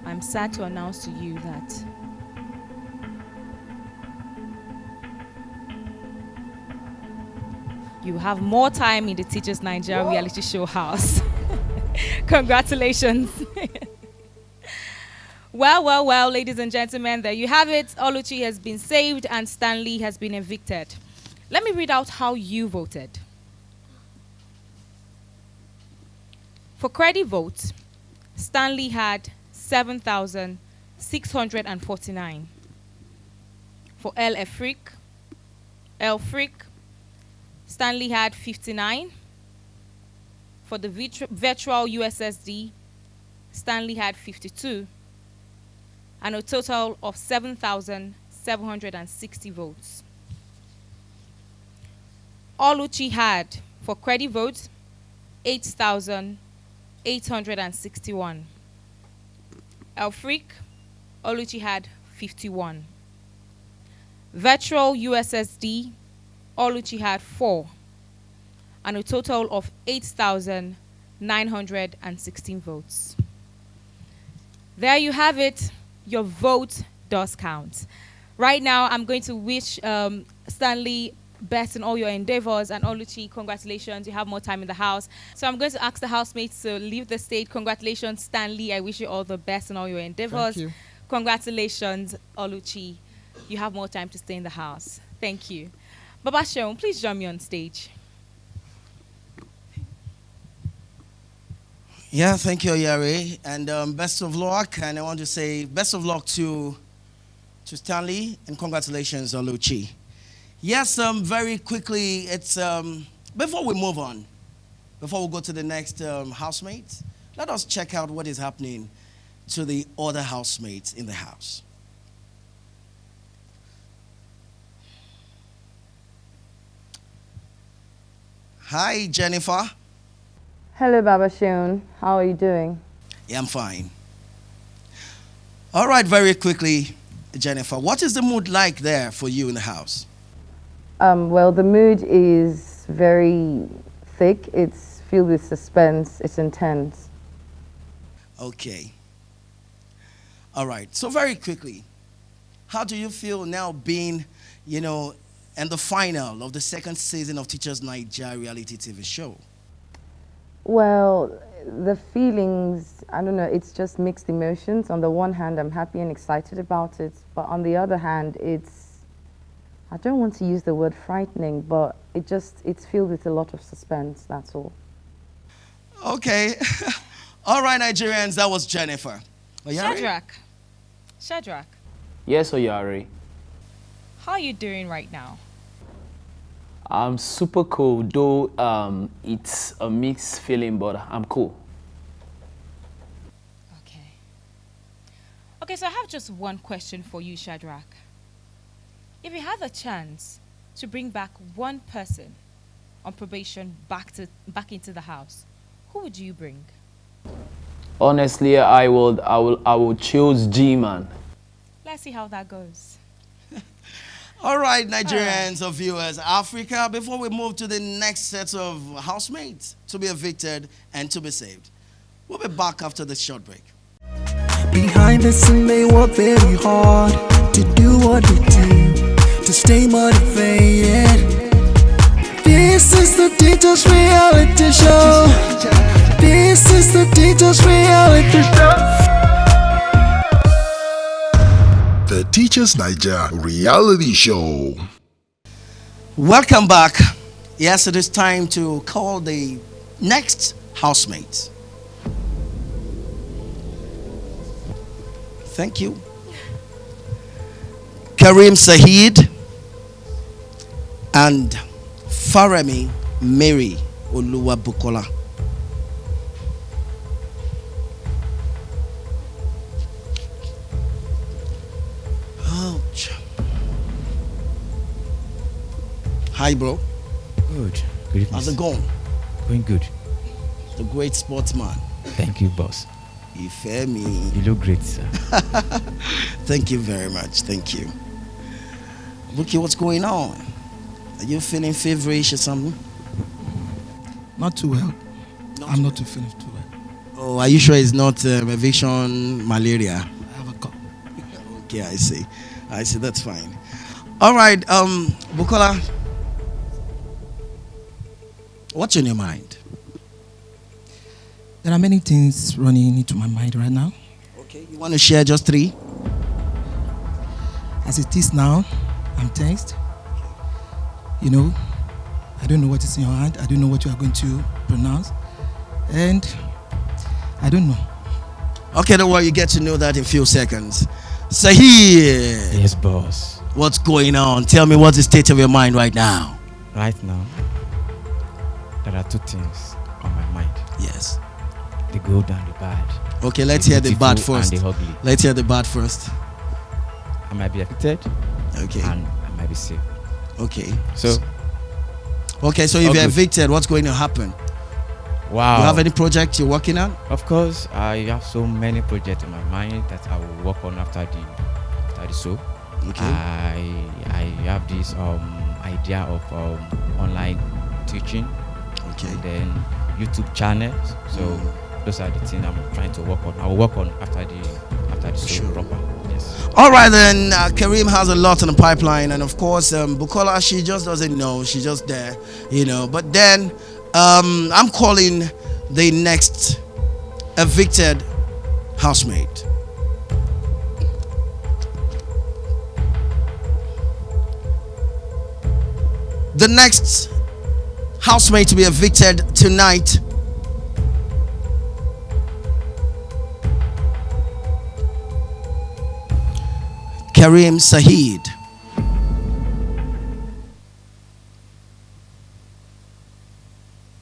I'm sad to announce to you that you have more time in the Teachers Naija reality show house. Congratulations. Well, ladies and gentlemen, there you have it. Oluchi has been saved and Stanley has been evicted. Let me read out how you voted. For credit vote, Stanley had 7,649. For Elfric, Stanley had 59. For the virtual USSD, Stanley had 52, and a total of 7,760 votes. Oluchi had, for credit votes, 8,861. Elfric, Oluchi had 51. Virtual USSD, Oluchi had 4, and a total of 8,916 votes. There you have it. Your vote does count. Right now, I'm going to wish Stanley best in all your endeavors, and Oluchi, congratulations. You have more time in the house. So I'm going to ask the housemates to leave the stage. Congratulations, Stanley. I wish you all the best in all your endeavors. Thank you. Congratulations, Oluchi. You have more time to stay in the house. Thank you. Baba Sheon, please join me on stage. Yeah, thank you, Yari, and best of luck. And I want to say best of luck to Stanley, and congratulations, Oluchi. Yes, very quickly, it's before we move on, before we go to the next housemate, let us check out what is happening to the other housemates in the house. Hi, Jennifer. Hello, Baba Sheon. How are you doing? Yeah, I'm fine. All right, very quickly, Jennifer, what is the mood like there for you in the house? Well, the mood is very thick. It's filled with suspense. It's intense. Okay. All right. So very quickly, how do you feel now being, in the final of the second season of Teachers Naija reality TV show? Well, the feelings, I don't know, it's just mixed emotions. On the one hand, I'm happy and excited about it. But on the other hand, I don't want to use the word frightening, but it's filled with a lot of suspense, that's all. Okay. All right, Nigerians, that was Jennifer. Shadrach. Yes, Oyari. How are you doing right now? I'm super cool, though it's a mixed feeling, but I'm cool. Okay, so I have just one question for you, Shadrach. If you had a chance to bring back one person on probation back into the house, who would you bring? Honestly, I would choose G-Man. Let's see how that goes. All right, Nigerians or viewers, Africa, before we move to the next set of housemates to be evicted and to be saved, we'll be back after this short break. Behind the scene, they work very hard to do what they do, to stay motivated. This is the Teachers Reality Show. This is the Teachers Reality Show. The Teachers Naija reality show. Welcome back. Yes, it is time to call the next housemate. Thank you. Karim Sahid and Faremi Mary Oluwabukola. Ouch. Hi, bro. Good. Good evening. How's it going? Going good. The great sportsman. Thank you, boss. Ifemi. You look great, sir. Thank you very much. Thank you. Buki, what's going on? Are you feeling feverish or something? Not too well. I'm not too feeling too well. Oh, are you sure it's not eviction malaria? I have a cough. Okay, I see. That's fine. All right, Bukola, what's on your mind? There are many things running into my mind right now. Okay, you want to share just 3? As it is now, I'm tensed. I don't know what is in your hand. I don't know what you are going to pronounce. And I don't know. Okay, don't worry, you get to know that in a few seconds. Sahir. Yes, boss. What's going on? Tell me what's the state of your mind right now. Right now, there are 2 things on my mind. Yes. the good and the bad. Okay, let's hear the bad beautiful first. And the ugly. Let's hear the bad first. I might be affected. Okay. And I might be sick. Okay. So. Okay, so if you're evicted, what's going to happen? Wow. You have any project you're working on? Of course, I have so many projects in my mind that I will work on after the show. Okay. I have this idea of online teaching. Okay. And then YouTube channels. So those are the things I'm trying to work on. I will work on after the show proper. Yes. All right, then Kareem has a lot in the pipeline, and of course, Bukola, she just doesn't know. She's just there, you know. But then I'm calling the next evicted housemate. The next housemate to be evicted tonight Kareem Saheed.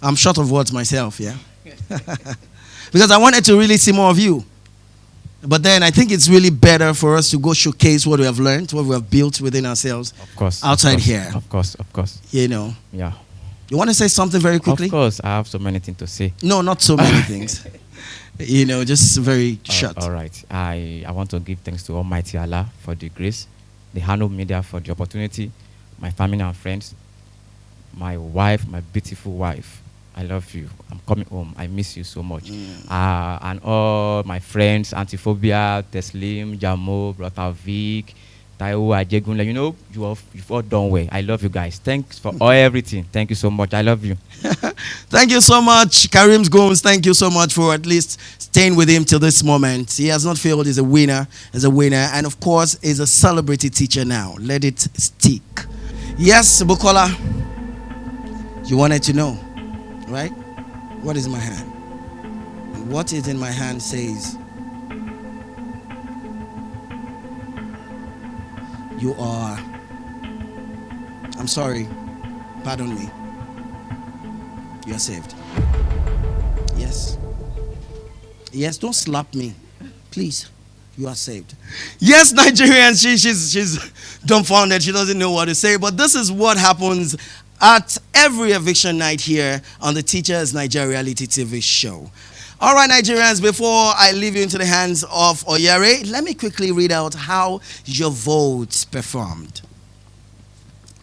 I'm short of words myself, yeah? Because I wanted to really see more of you. But then I think it's really better for us to go showcase what we have learned, what we have built within ourselves. Of course. Outside of course, here. Of course. You know. Yeah. You want to say something very quickly? Of course, I have so many things to say. No, not so many things. You know, just very short. All right. I want to give thanks to Almighty Allah for the grace, the Hano Media for the opportunity, my family and friends, my wife, my beautiful wife. I love you. I'm coming home. I miss you so much. And all my friends, Antiphobia, Teslim, Jamo, Brother Vic, Taiwo, Ajegunle, you know, you've all done well. I love you guys. Thanks for everything. Thank you so much. I love you. Thank you so much, Kareem Gomes. Thank you so much for at least staying with him till this moment. He has not failed. He's a winner. And of course, is a celebrity teacher now. Let it stick. Yes, Bukola, you wanted to know, right? What is my hand? And what is in my hand says, you are, I'm sorry, pardon me, you are saved. Yes. Yes, don't slap me, please. You are saved. Yes, Nigerians, she's dumbfounded. She doesn't know what to say. But this is what happens at every eviction night here on the Teachers Nigeria Reality TV show. All right, Nigerians, before I leave you into the hands of Oyere, let me quickly read out how your votes performed.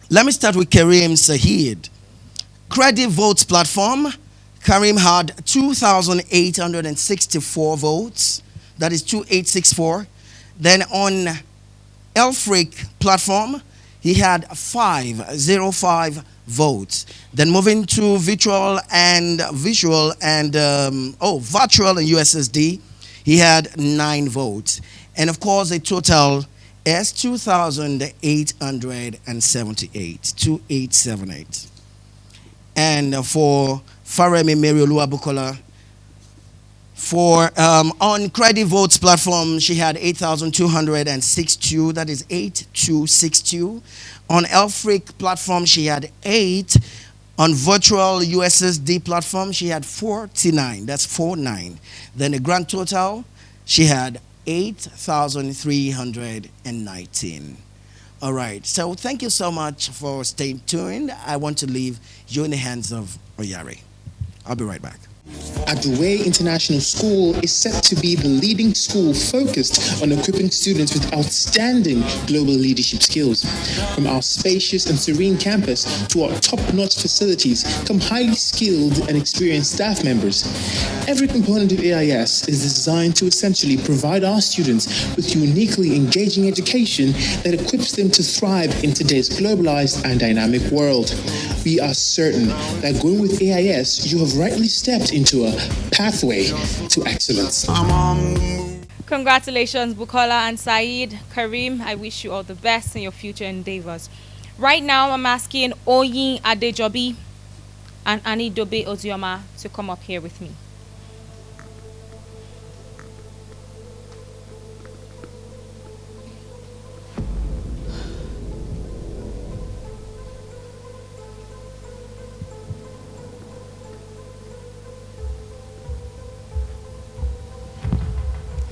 Let me start with Kareem Saheed. Credit Votes platform, Kareem had 2,864 votes. That is 2864. Then on Elfric platform, he had 505 votes. Then moving to virtual and USSD, he had 9 votes. And of course, the total is 2,878. 2878. And for Faremi Meriolua Bukola, for on Credit Votes platform, she had 8,262. That is 8262. On Elfric platform, she had 8. On virtual USSD platform, she had 49. That's 49. Then the grand total, she had 8,319. All right. So thank you so much for staying tuned. I want to leave you in the hands of Oyari. I'll be right back. At the Way International School is set to be the leading school focused on equipping students with outstanding global leadership skills. From our spacious and serene campus to our top-notch facilities come highly skilled and experienced staff members. Every component of AIS is designed to essentially provide our students with uniquely engaging education that equips them to thrive in today's globalized and dynamic world. We are certain that going with AIS, you have rightly stepped into a pathway to excellence. Congratulations, Bukola and Saeed. Kareem, I wish you all the best in your future endeavors. Right now, I'm asking Oyin Adejobi and Annie Dobe Ozioma to come up here with me.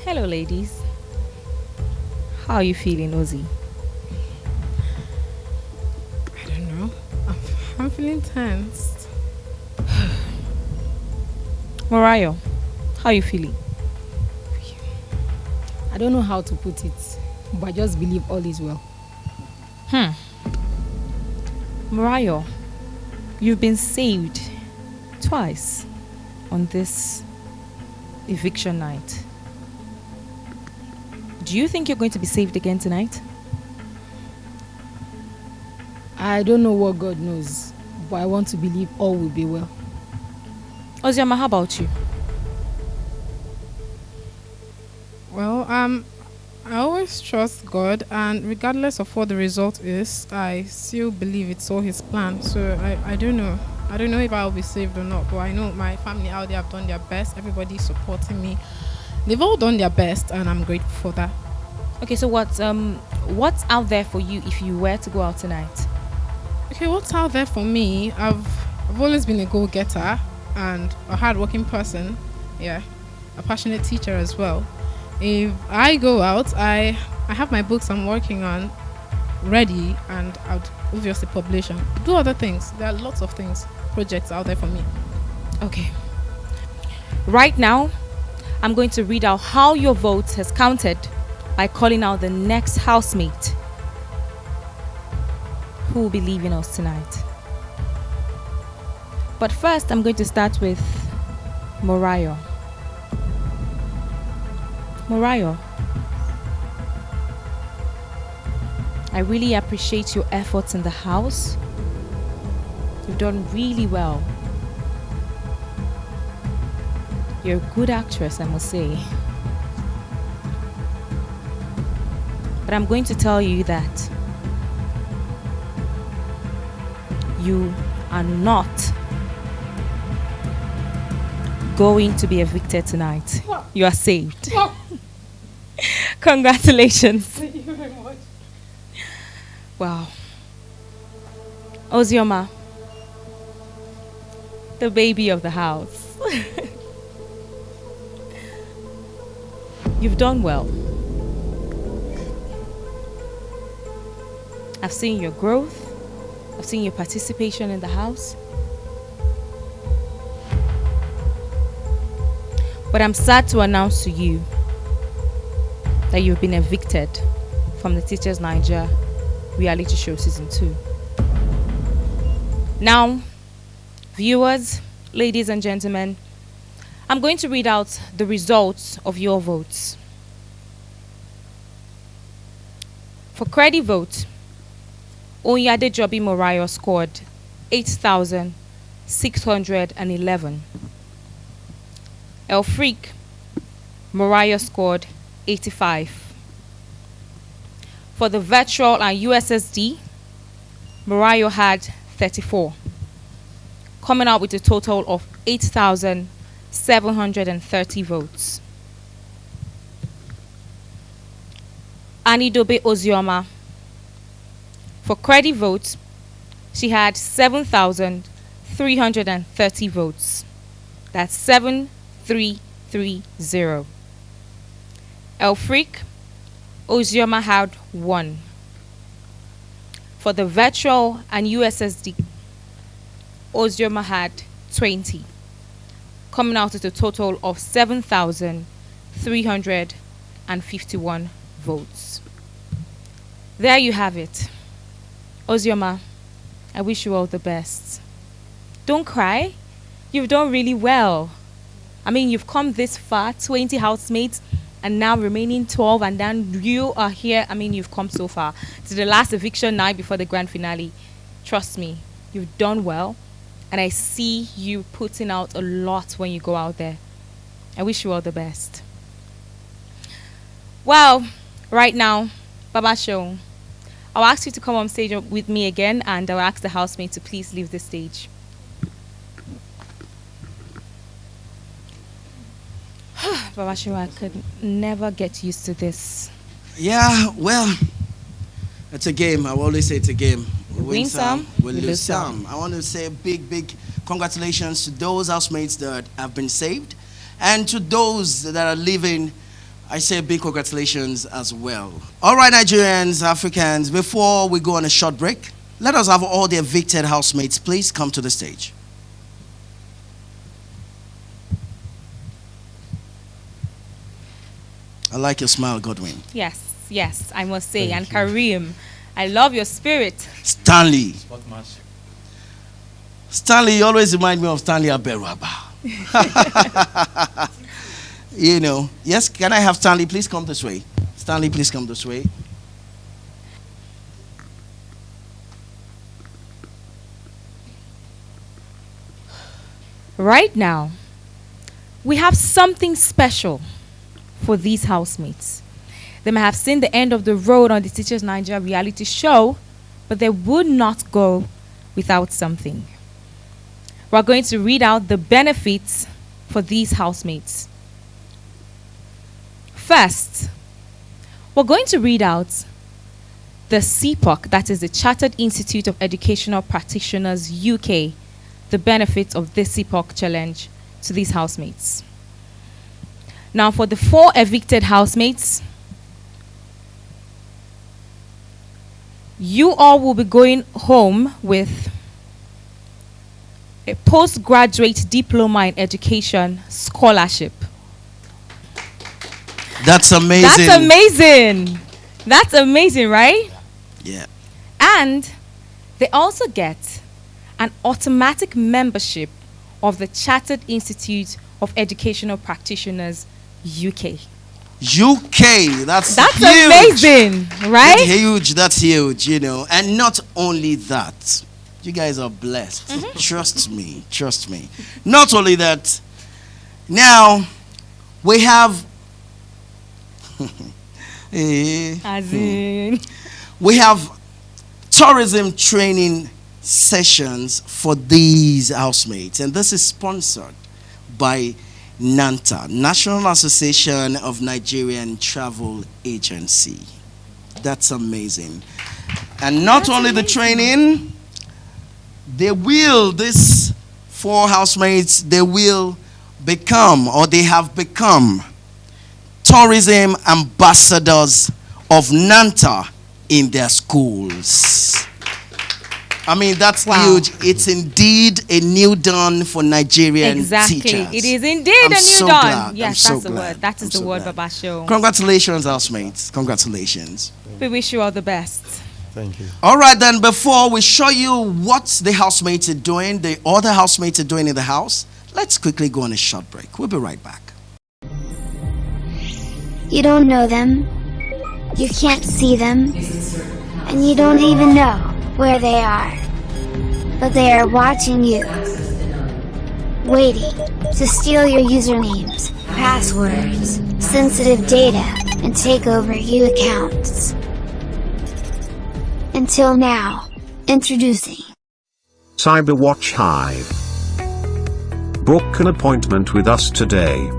Hello, ladies. How are you feeling, Ozzy? I don't know. I'm feeling tense. Mariah, how are you feeling? I don't know how to put it, but I just believe all is well. Mariah, you've been saved twice on this eviction night. Do you think you're going to be saved again tonight? I don't know what God knows, but I want to believe all will be well. Ozioma, how about you? Well, I always trust God, and regardless of what the result is, I still believe it's all His plan. So I don't know. I don't know if I'll be saved or not, but I know my family out there have done their best. Everybody's supporting me. They've all done their best, and I'm grateful for that. Okay, so what's out there for you if you were to go out tonight? Okay, what's out there for me? I've always been a go-getter and a hard-working person. Yeah, a passionate teacher as well. If I go out, I have my books I'm working on ready, and I'd obviously publish and do other things. There are lots of things, projects out there for me. Okay. Right now, I'm going to read out how your vote has counted by calling out the next housemate who will be leaving us tonight. But first, I'm going to start with Mariah. Mariah, I really appreciate your efforts in the house. You've done really well. You're a good actress, I must say. But I'm going to tell you that you are not going to be evicted tonight. You are saved. Congratulations. Thank you very much. Wow. Ozioma, the baby of the house. You've done well. I've seen your growth. I've seen your participation in the house. But I'm sad to announce to you that you've been evicted from the Teachers Naija reality show season 2. Now, viewers, ladies and gentlemen, I'm going to read out the results of your votes. For credit vote, Onyade Jobi Morayo scored 8,611. Elfreak Morayo scored 85. For the virtual and USSD, Morayo had 34, coming out with a total of 8,730 votes. Anidobe Ozioma, for credit votes, she had 7,330 votes. That's 7330. Elfreak Ozioma had 1. For the virtual and USSD, Ozioma had 20, coming out with a total of 7,351 votes. There you have it. Ozioma, I wish you all the best. Don't cry. You've done really well. I mean, you've come this far, 20 housemates, and now remaining 12, and then you are here. I mean, you've come so far. To the last eviction night before the grand finale. Trust me, you've done well, and I see you putting out a lot when you go out there. I wish you all the best. Well, right now, Baba Show, I'll ask you to come on stage with me again, and I'll ask the housemate to please leave the stage. Baba Show, I could never get used to this. Yeah, well, it's a game. I always say it's a game. We win some, we lose some. I want to say a big congratulations to those housemates that have been saved, and to those that are leaving I say big congratulations as well. All right, Nigerians, Africans, before we go on a short break, let us have all the evicted housemates please come to the stage. I like your smile, Godwin. Yes, I must say. And Kareem, I love your spirit. Stanley. Stanley, you always remind me of Stanley Aberaba. You know. Yes, can I have Stanley please come this way? Stanley, please come this way. Right now, we have something special for these housemates. They may have seen the end of the road on the Teachers Naija reality show, but they would not go without something. We're going to read out the benefits for these housemates. First, we're going to read out the CPOC, that is the Chartered Institute of Educational Practitioners UK, the benefits of this CPOC challenge to these housemates. Now, for the 4 evicted housemates, you all will be going home with a postgraduate diploma in education scholarship. That's amazing. That's amazing. That's amazing, right? Yeah. And they also get an automatic membership of the Chartered Institute of Educational Practitioners UK. UK, that's huge. Amazing, right? That's huge, you know. And not only that, you guys are blessed. Trust me. Not only that, now we have As in. we have tourism training sessions for these housemates, and this is sponsored by NANTA, National Association of Nigerian Travel Agency. That's amazing. And not only the training, these 4 housemates, they will become, or they have become, tourism ambassadors of NANTA in their schools. I mean, that's huge. It's indeed a new dawn for Nigerian teachers. It is indeed a new dawn. Yes, that's the word. That is the word, Baba Show. Congratulations, housemates. Congratulations. We wish you all the best. Thank you. All right, then, before we show you what the housemates are doing, the other housemates are doing in the house, let's quickly go on a short break. We'll be right back. You don't know them, you can't see them, and you don't even know where they are. But they are watching you, waiting to steal your usernames, passwords, sensitive data, and take over your accounts. Until now, introducing Cyberwatch Hive. Book an appointment with us today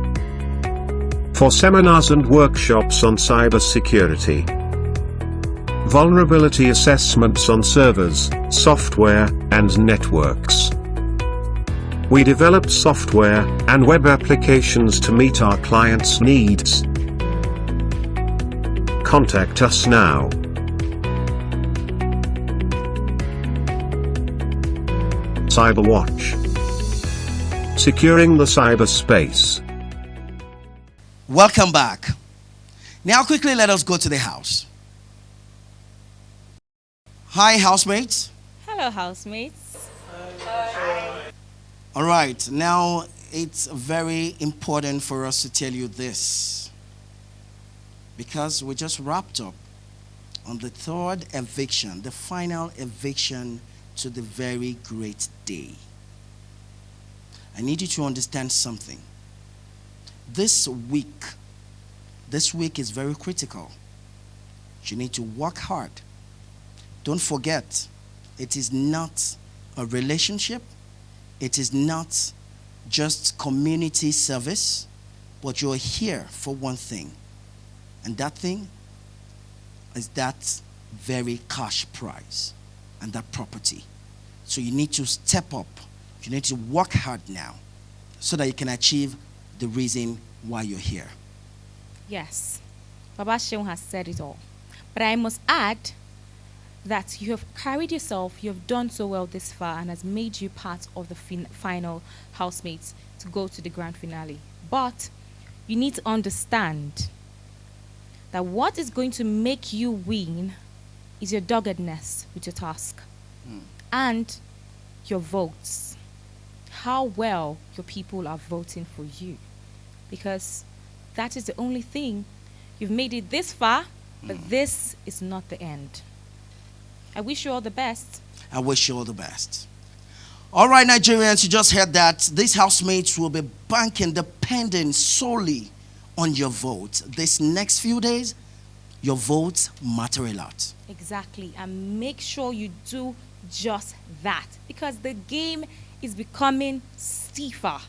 for seminars and workshops on cybersecurity, vulnerability assessments on servers, software, and networks. We develop software and web applications to meet our clients' needs. Contact us now. Cyberwatch. Securing the cyberspace. Welcome back. Now quickly let us go to the house. Hi, housemates. Hello, housemates. All right, now it's very important for us to tell you this, because we just wrapped up on the 3rd eviction, the final eviction to the very great day. I need you to understand something. This week is very critical. You need to work hard. Don't forget, it is not a relationship. It is not just community service, but you're here for one thing. And that thing is that very cash prize and that property. So you need to step up. You need to work hard now so that you can achieve the reason why you're here. Yes, Baba Sheung has said it all. But I must add that you have carried yourself, you have done so well this far, and has made you part of the final housemates to go to the grand finale. But you need to understand that what is going to make you win is your doggedness with your task and your votes. How well your people are voting for you. Because that is the only thing. You've made it this far, but this is not the end. I wish you all the best. I wish you all the best. All right, Nigerians, you just heard that these housemates will be banking depending solely on your vote. This next few days, your votes matter a lot. Exactly. And make sure you do just that, because the game is becoming stiffer.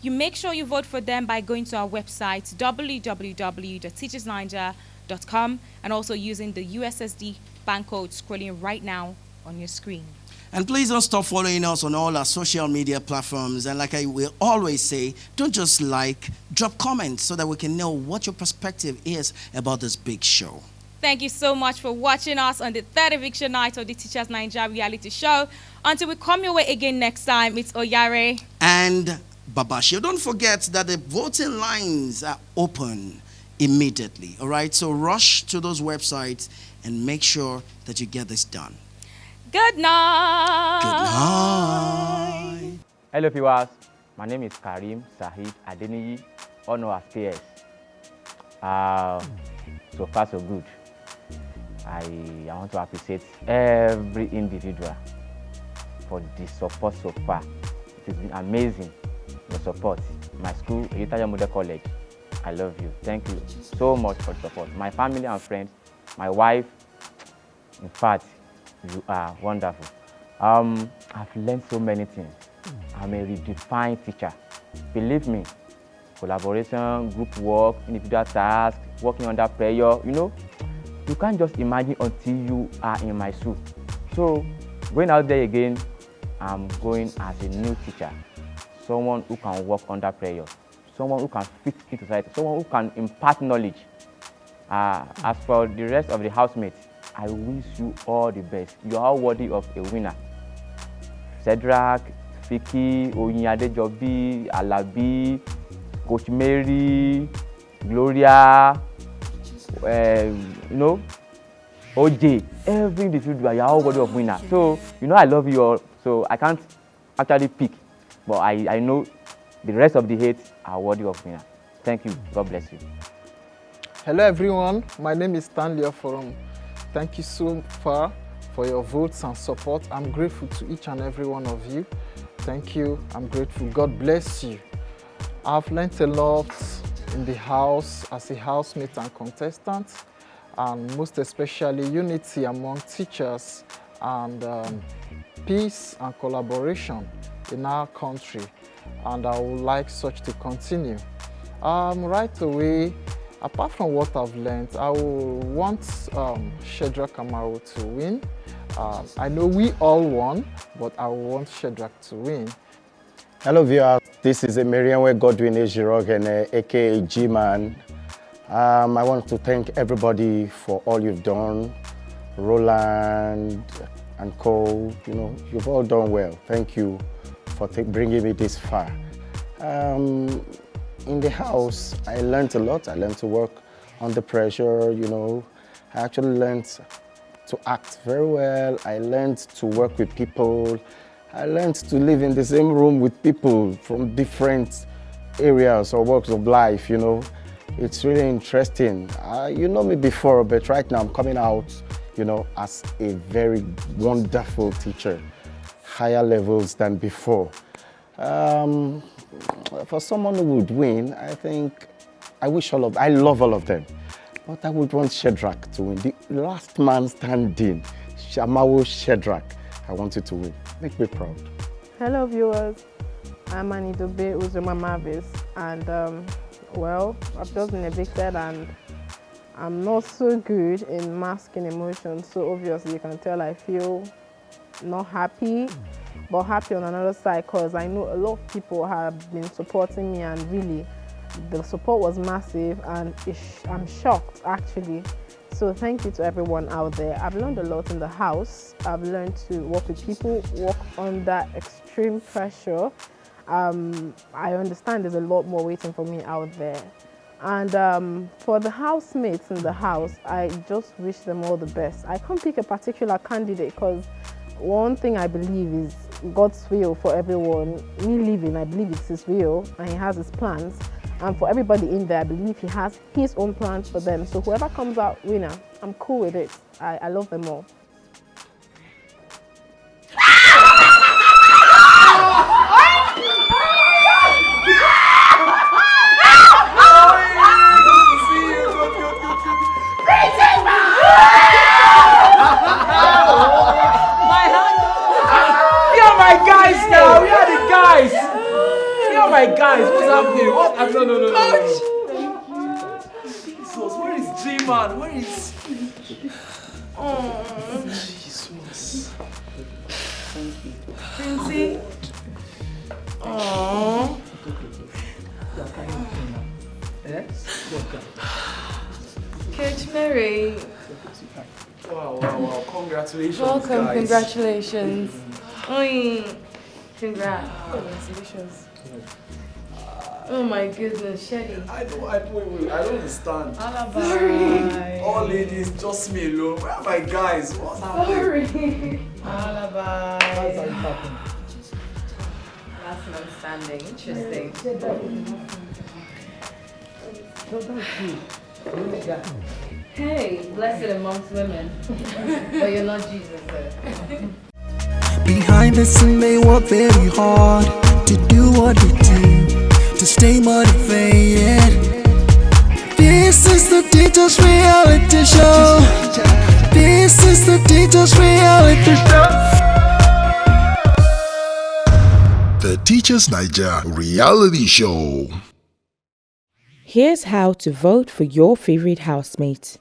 You make sure you vote for them by going to our website, www.teachersniger.com, and also using the USSD bank code scrolling right now on your screen. And please don't stop following us on all our social media platforms. And like I will always say, don't just like, drop comments so that we can know what your perspective is about this big show. Thank you so much for watching us on the third eviction night of the Teachers Naija reality show. Until we come your way again next time, it's Oyare and Babashio. Don't forget that the voting lines are open immediately. All right, so rush to those websites and make sure that you get this done. Good night. Good night. Hello viewers, my name is Karim Sahid Adeniyi, known as PS. So far so good. I want to appreciate every individual for the support so far. It has been amazing, the support. My school, Naija Model College, I love you. Thank you so much for the support. My family and friends, my wife, in fact, you are wonderful. I've learned so many things. I'm a redefined teacher. Believe me, collaboration, group work, individual tasks, working under pressure, you can't just imagine until you are in my shoe. So, going out there again, I'm going as a new teacher. Someone who can work under pressure, someone who can fit into society, someone who can impart knowledge. As for the rest of the housemates, I wish you all the best. You are all worthy of a winner. Cedric, Fiki, Oyinyadejobi, Alabi, Coach Mary, Gloria, OJ, every individual, you are all worthy of winner. So, I love you all. So, I can't actually pick, but I know the rest of the hate are worthy of winner. Thank you. God bless you. Hello everyone, my name is Stanley Forum. Thank you so far for your votes and support. I'm grateful to each and every one of you. Thank you, I'm grateful. God bless you. I've learned a lot in the house as a housemate and contestant, and most especially unity among teachers and peace and collaboration in our country, and I would like such to continue. Right away, apart from what I've learned, I will want Shedrack Amaru to win. I know we all won, but I want Shedrack to win. Hello viewers, this is Emerianwe Godwin Ejirogene, aka G-Man. I want to thank everybody for all you've done. Roland and Co, you've all done well. Thank you for bringing me this far. In the house, I learned a lot. I learned to work under pressure, I actually learned to act very well. I learned to work with people. I learned to live in the same room with people from different areas or walks of life, It's really interesting. You know me before, but right now I'm coming out, as a very wonderful teacher, higher levels than before. For someone who would win, I think I love all of them. But I would want Shedrack to win. The last man standing, Shamawo Shedrack. I want you to win. Make me proud. Hello viewers, I'm Anidobe Uzuma Mavis, and I've just been evicted and I'm not so good in masking emotions, so obviously you can tell I feel not happy, but happy on another side because I know a lot of people have been supporting me, and really The support was massive, and I'm shocked actually. So thank you to everyone out there. I've learned a lot in the house. I've learned to work with people, work under extreme pressure. I understand there's a lot more waiting for me out there. And for the housemates in the house, I just wish them all the best. I can't pick a particular candidate because one thing I believe is God's will for everyone. Me living, I believe it's His will and He has His plans. And for everybody in there, I believe He has His own plans for them. So whoever comes out winner, I'm cool with it. I love them all. My guys, what's happening? What? No. Jesus, where is J-Man? Where is... Oh, Jesus. Princey? Oh. Coach Mary. Wow. Congratulations, welcome, guys. Congratulations. Congrats. Congratulations. Oh my goodness, Shelly. I don't understand. Alibi. All ladies, just me alone. Where are my guys? What's happening? Alibi. That's an understanding. Interesting. Hey, blessed amongst women. But you're not Jesus, though. Behind the scene they work very hard to do what they do, to stay motivated. This is the Teachers Reality Show. This is the Teachers Reality Show. The Teachers Naija Reality Show. Here's how to vote for your favorite housemate.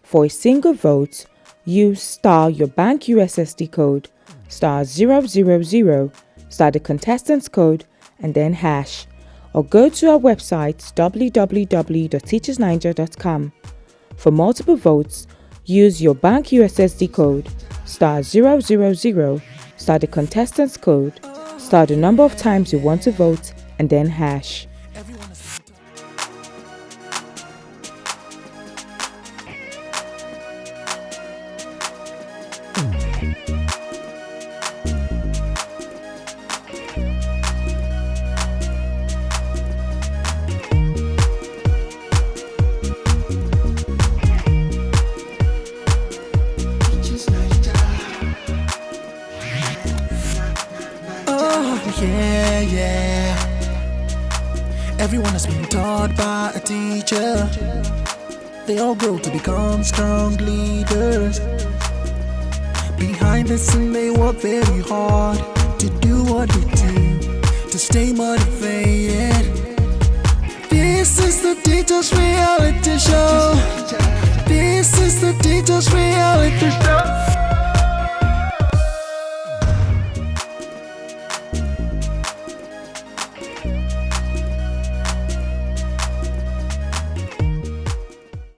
For a single vote, use star your bank USSD code, *000, star the contestant's code, and then hash. Or go to our website www.teachersniger.com. For multiple votes, use your bank USSD code, *000, star the contestant's code, star the number of times you want to vote, and then hash. Everyone has been taught by a teacher. They all grow to become strong leaders. Behind the scene they work very hard to do what they do, to stay motivated. This is the Teachers Reality Show. This is the Teachers Reality Show.